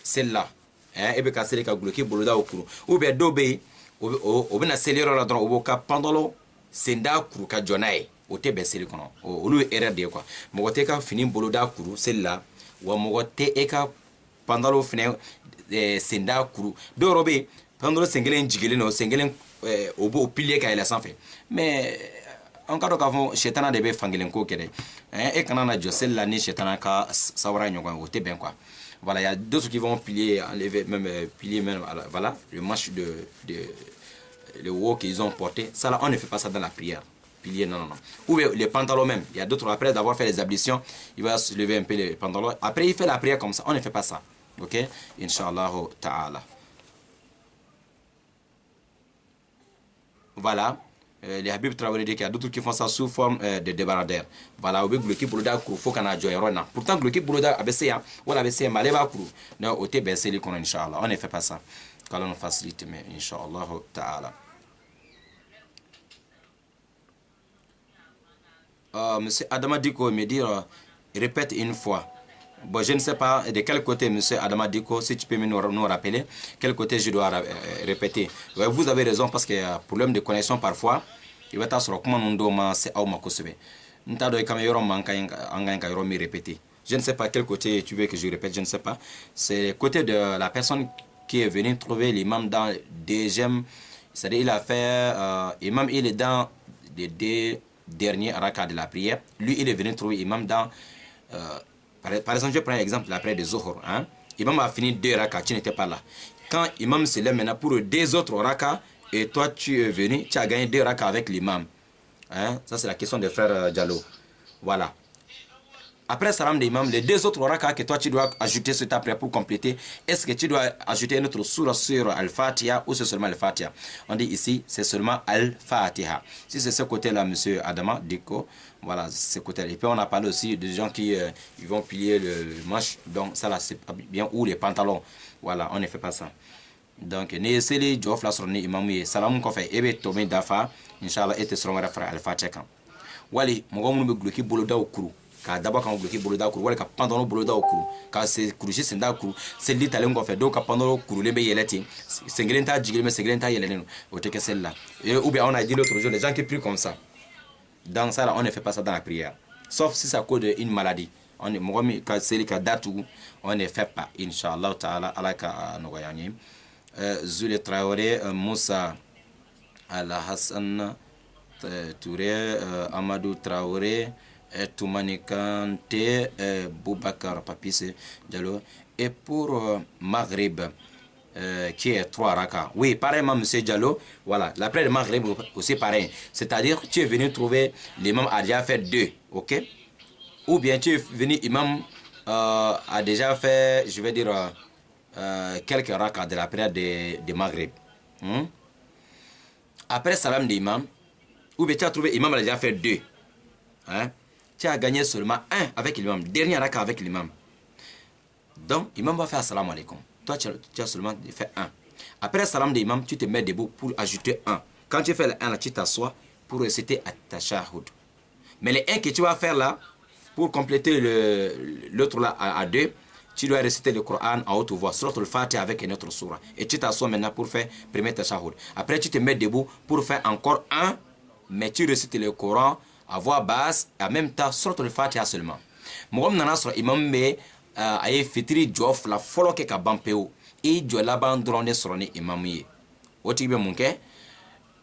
celle-là e be ka sele ka bloquer bolo da kuru ou be do be o be na sele ro la don o ka pandolo senda kuru ka jonae o te be seli kono olu erreur de quoi mogo te ka fini bolo da kuru celle-là wa mogo te e ka pandalo fini senda kuru do robe pandalo sengelen jigelen no sengelen o bo pilier ka ela sanfɛ mais on ka do ka fɔ shetana de be fangelen ko kede e kana na jo celle-là ni shetana ka sawara ɲɔgɔn o te ben quoi. Voilà, il y a d'autres qui vont plier, enlever même plier même voilà le manche de le haut qu'ils ont porté. Ça là on ne fait pas ça dans la prière. Pilier, non. Ou les pantalons même. Il y a d'autres, après d'avoir fait les ablutions, il va se lever un peu les pantalons. Après, il fait la prière comme ça. On ne fait pas ça. Ok? Inch'Allah ta'ala. Voilà. Les Habib Traoré dit qu'il y a d'autres qui font ça sous forme de débardeur. Voilà. Ou bien, le qui pour le dar, il faut qu'on a joué. Pourtant, le qui pour le dar, ABC, ou l'ABC, Maleva Kourou. Non, au TBC, les qu'on Inch'Allah. On ne fait pas ça. Quand on facilite, mais Inch'Allah ta'ala. Monsieur Adama Diko me dit répète une fois. Bon, je ne sais pas de quel côté, monsieur Adama Diko, si tu peux nous rappeler, quel côté je dois répéter. Vous avez raison parce qu'il y a un problème de connexion parfois. Il va t'assurer comment on doit c'est au makosebe. Nous t'avons dit que me répéter. Je ne sais pas quel côté tu veux que je répète, je ne sais pas. C'est le côté de la personne qui est venue trouver l'imam dans le deuxième. C'est-à-dire il a fait, imam il est dans les deux dernier raka de la prière. Lui, il est venu trouver imam dans... par exemple, je prends l'exemple de la prière de Zohor. Hein? Imam a fini 2 raka, tu n'étais pas là. Quand imam se lève maintenant pour 2 autres raka, et toi, tu es venu, tu as gagné 2 raka avec l'imam. Hein? Ça, c'est la question de frère Diallo. Voilà. Après salam de imam, les 2 autres raka que toi, tu dois ajouter sur ta prière pour compléter, est-ce que tu dois ajouter une autre surah sur Al-Fatiha ou c'est seulement Al-Fatiha? On dit ici, c'est seulement Al-Fatiha. Si c'est ce côté-là, monsieur Adama Diko, voilà, ce côté-là. Et puis on a parlé aussi des gens qui ils vont plier le manche, donc ça là, c'est bien, ou les pantalons. Voilà, on ne fait pas ça. Donc, ne seli jof la sur ni imam ye salam ko fe ebe to me dafa inshallah ete sur ngara fra Al-Fatiha kan. Wali mo gomu be gloki bolo da okuru. Ka daba kan bloquer bolo da kuru wala ka pantalon bolo da kuru ka se kuruji senda kuru se li talen ko fe do ka pantalon kuru le be yeleti sengelen ta jigile me sengelen ta yelenu o te que celle-là ou bien on a dit l'autre jour les gens qui prient comme ça dans ça là on ne fait pas ça dans la prière sauf si ça cause une maladie on est mogomi ka seli ka datu on ne fait pas inshallah taala alaka no gayani Zule Traoré Moussa Al Hassan Touré Amadou Traoré Toumani Kanté, Boubacar Papisse Diallo. Et pour Maghreb, qui est 3 raka. Oui, pareillement, monsieur Diallo. Voilà, la prière de Maghrib aussi pareil. C'est-à-dire que tu es venu trouver l'imam a déjà fait 2, ok? Ou bien tu es venu, imam a déjà fait, je vais dire, quelques raka de la prière de Maghrib. Après salam de imam, ou bien tu as trouvé imam a déjà fait 2. Hein? Tu as gagné seulement 1 avec l'imam, dernier raka avec l'imam. Donc, l'imam va faire salam alaikum. Toi, tu as seulement fait 1. Après salam de l'imam, tu te mets debout pour ajouter 1. Quand tu fais le 1, là, tu t'assois pour réciter at-tashahhud. Mais le 1 que tu vas faire là, pour compléter l'autre là à 2, tu dois réciter le Coran à haute voix, sur le Fatiha avec une autre surah. Et tu t'assois maintenant pour faire premier tashahhud. Après, tu te mets debout pour faire encore 1, mais tu récites le Coran à voix basse, et en même temps, sur le Fatiha seulement. Moi, je suis imam, mais aye fitiri jɔ fila fɔlɔ kɛ ka ban pewu i jɔ laban dɔrɔn de sɔrɔ ni imamu ye o tigi bɛ mun kɛ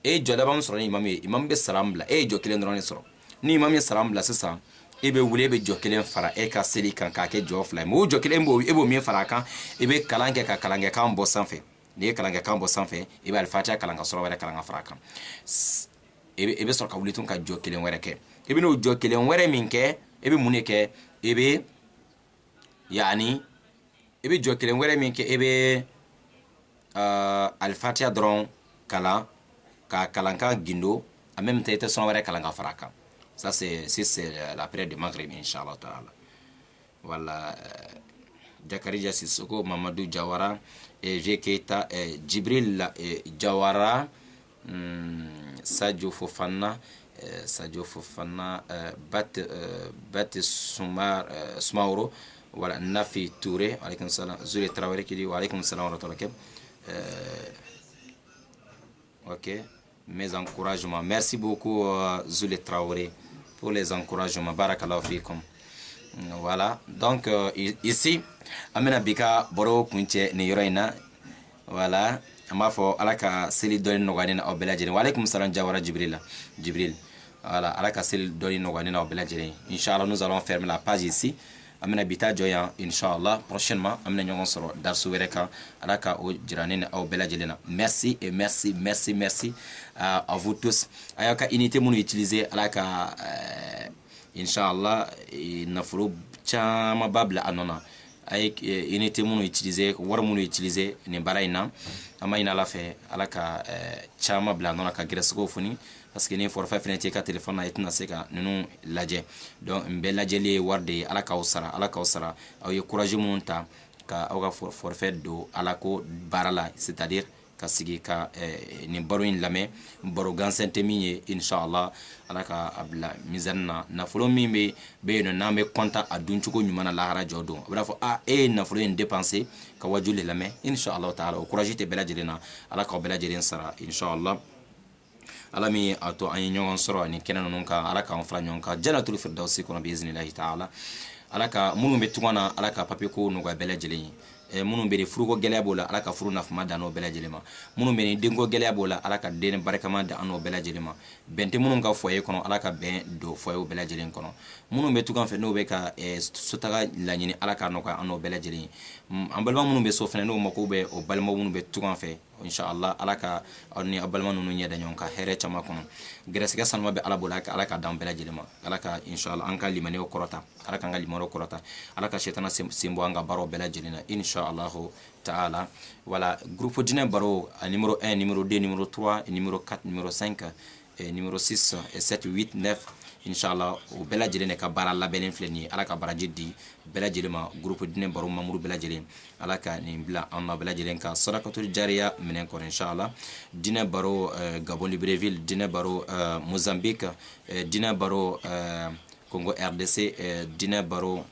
e jɔ laban sɔrɔ ni imamu ye imamu bɛ salam bila e ye jɔ kelen dɔrɔn de sɔrɔ ni imamu ye salam bila sisan e bɛ wuli e bɛ jɔ kelen fara e ka seli kan k'a kɛ jɔ fila ye mɛ o jɔ kelen e b'o min fara a kan e bɛ kalan kɛ ka kalankɛkan bɔ sanfɛ n'i ye kalankɛkan bɔ sanfɛ e bɛ alifatiya kalan ka sɔrɔ wɛrɛ kalan ka fara a kan e bɛ sɔrɔ ka wuli tun ka jɔ kelen wɛrɛ kɛ e bɛ n'o jɔ kelen wɛrɛ min kɛ e bɛ mun de kɛ e bɛ yani e bɛ jɔ kelen wɛrɛ min kɛ e bɛ alifatiya dɔrɔn kalan ka kalankan gindo en même temps i tɛ sɔn wɛrɛ kalan ka fara a kan ça c'est la prière de Maghrib inchallah taala. Voilà, Jakarija Sissoko, Mamadou Jawara, G. Keita, Djibril Jawara, Sadio Fofana, Bat Soumaoro, voilà, Nafi Touré, alaykoum salam, Zule Traoré qui dit wa alaykoum salam wa rahmatullahi. Ok, mes encouragements. Merci beaucoup Zule Traoré pour les encouragements. Barakallahu fikum. Voilà, donc ici, Amena Bika Boro Kunche Niyoraina. Voilà, Amafo Alaka Seli Doni Noganina au Beladjeri. Wa alaykoum salam Jawara Jibril. Voilà, Alaka Seli Doni Noganina au Beladjeri. Inch'Allah, nous allons fermer la page ici. Amena Bita Joya, Inch'Allah, prochainement, Amena Nyon Soro, Darsu Wereka, Alaka au Jiranine au Beladjelena. Merci et merci à vous tous. Ayaka unité mon utiliser Alaka Inch'Allah, Nafuru Chama Babla Anona. Ayek unité mon utiliser, war mon utiliser, Nebaraina, Amaina la fait Alaka Chama Blanona Kagresko Funi. Parce que ni forfait fenêtre ka téléphone na itna seka nunu lajɛ donc mbɛ lajɛli warde ala ka usara aw ye courage mun ta ka aw ka forfait do ala ko barala c'est-à-dire ka sigi ka ni baro in lamɛ baro gansɛnte min ye inshallah ala ka abla mizanna nafolo min be yen n'an bɛ content a duncogo ɲuman na lahara jɔ don a b'a fɔ e ye nafolo in dépenser ka wajuli lamɛ inshallah taala o courage tɛ bɛɛ lajɛlen na ala k'aw bɛɛ lajɛlen sara inshallah. Ala mi ato an ye ɲɔgɔn sɔrɔ ni kɛnɛ ninnu kan ala k'an fara ɲɔgɔn kan jannatul firdausi kɔnɔ biiznillahi taala ala ka minnu bɛ tunga na ala ka papier ko nɔgɔya bɛɛ lajɛlen ye minnu bɛ furuko gɛlɛya b'o la ala ka furu nafama dan n'o bɛɛ lajɛlen ma minnu bɛ denko gɛlɛya b'o la ala ka den barikama dan n'o bɛɛ lajɛlen ma bɛn tɛ minnu ka foyer kɔnɔ ala ka bɛn don foyer bɛɛ lajɛlen kɔnɔ minnu bɛ tugan fɛ n'o bɛ ka sotaga laɲini ala ka nɔgɔya an n'o bɛɛ lajɛlen ye an balima minnu bɛ so fɛnɛ n'o mako bɛ o balima minnu bɛ tugan fɛ inshallah ala ka aw ni balima ninnu ɲɛ da ɲɔgɔn kan hɛrɛ caman kɔnɔ gɛrɛsɛgɛ sanuma bɛ ala bolo ala ka dan bɛɛ lajɛlen ma ala ka inshallah an ka limaniw kɔrɔta ala ka an ka limaniw kɔrɔta ala ka shetana sen bɔ an ka baaraw bɛɛ lajɛlen na inshallah taala. Voilà, groupe dinɛ baro numéro 1 numéro 2 numéro 3 numéro 4 numéro 5 numéro 6 et 7 8 9 inshallah o bɛɛ lajɛlen de ka baara labɛnnen filɛ nin ye ala ka baraji di bɛɛ lajɛlen ma groupe dinɛ baro mamuru bɛɛ lajɛlen ala ka nin bila an na bɛɛ lajɛlen ka sadakatul jariya minɛn kɔnɔ inshallah. Dinɛ baro Gabon Libreville, dinɛ baro Mozambique, dinɛ baro Congo RDC, dinɛ baro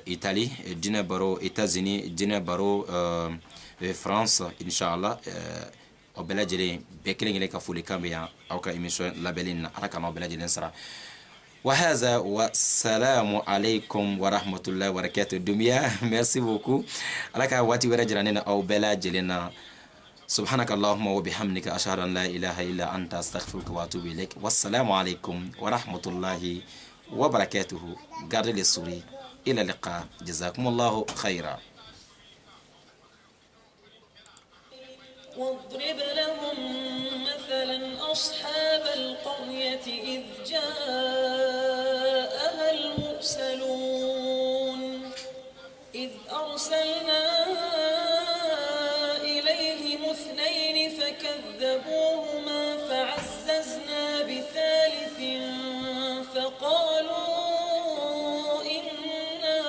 Italie, dinɛ baro États-Unis, dinɛ baro France inshallah. O bɛɛ lajɛlen bɛɛ kelen kelen ka foli kan bɛ yan aw ka émission labɛnni na ala ka n'aw bɛɛ lajɛlen sara. Wahaza wa salamu alaikum wa rahmatullahi wa barakatuh. Dumbia, merci beaucoup. Ala ka waati wɛrɛ jira ne na aw bɛɛ lajɛlen na. Subhanaka Allahumma wa bihamdika ashhadu an la ilaha illa anta astaghfiruka wa atubu ilaik. Wassalamu alaikum wa rahmatullahi wa barakatuh. Gardez les souris. Ila liqa. Jazakumullahu khaira. واضرب لهم مثلا أصحاب القرية إذ جاءها المرسلون إذ أرسلنا إليهم اثنين فكذبوهما فعززنا بثالث فقالوا إنا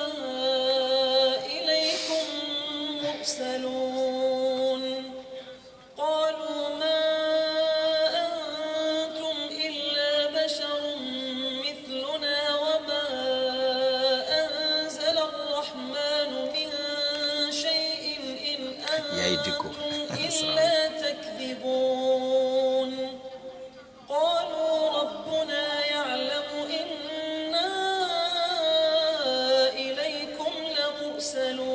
إليكم مرسلون قالوا ما أنتم إلا بشر مثلنا وما أنزل الرحمن من شيء إن أنتم إلا تكذبون قالوا ربنا يعلم إنا إليكم لمرسلون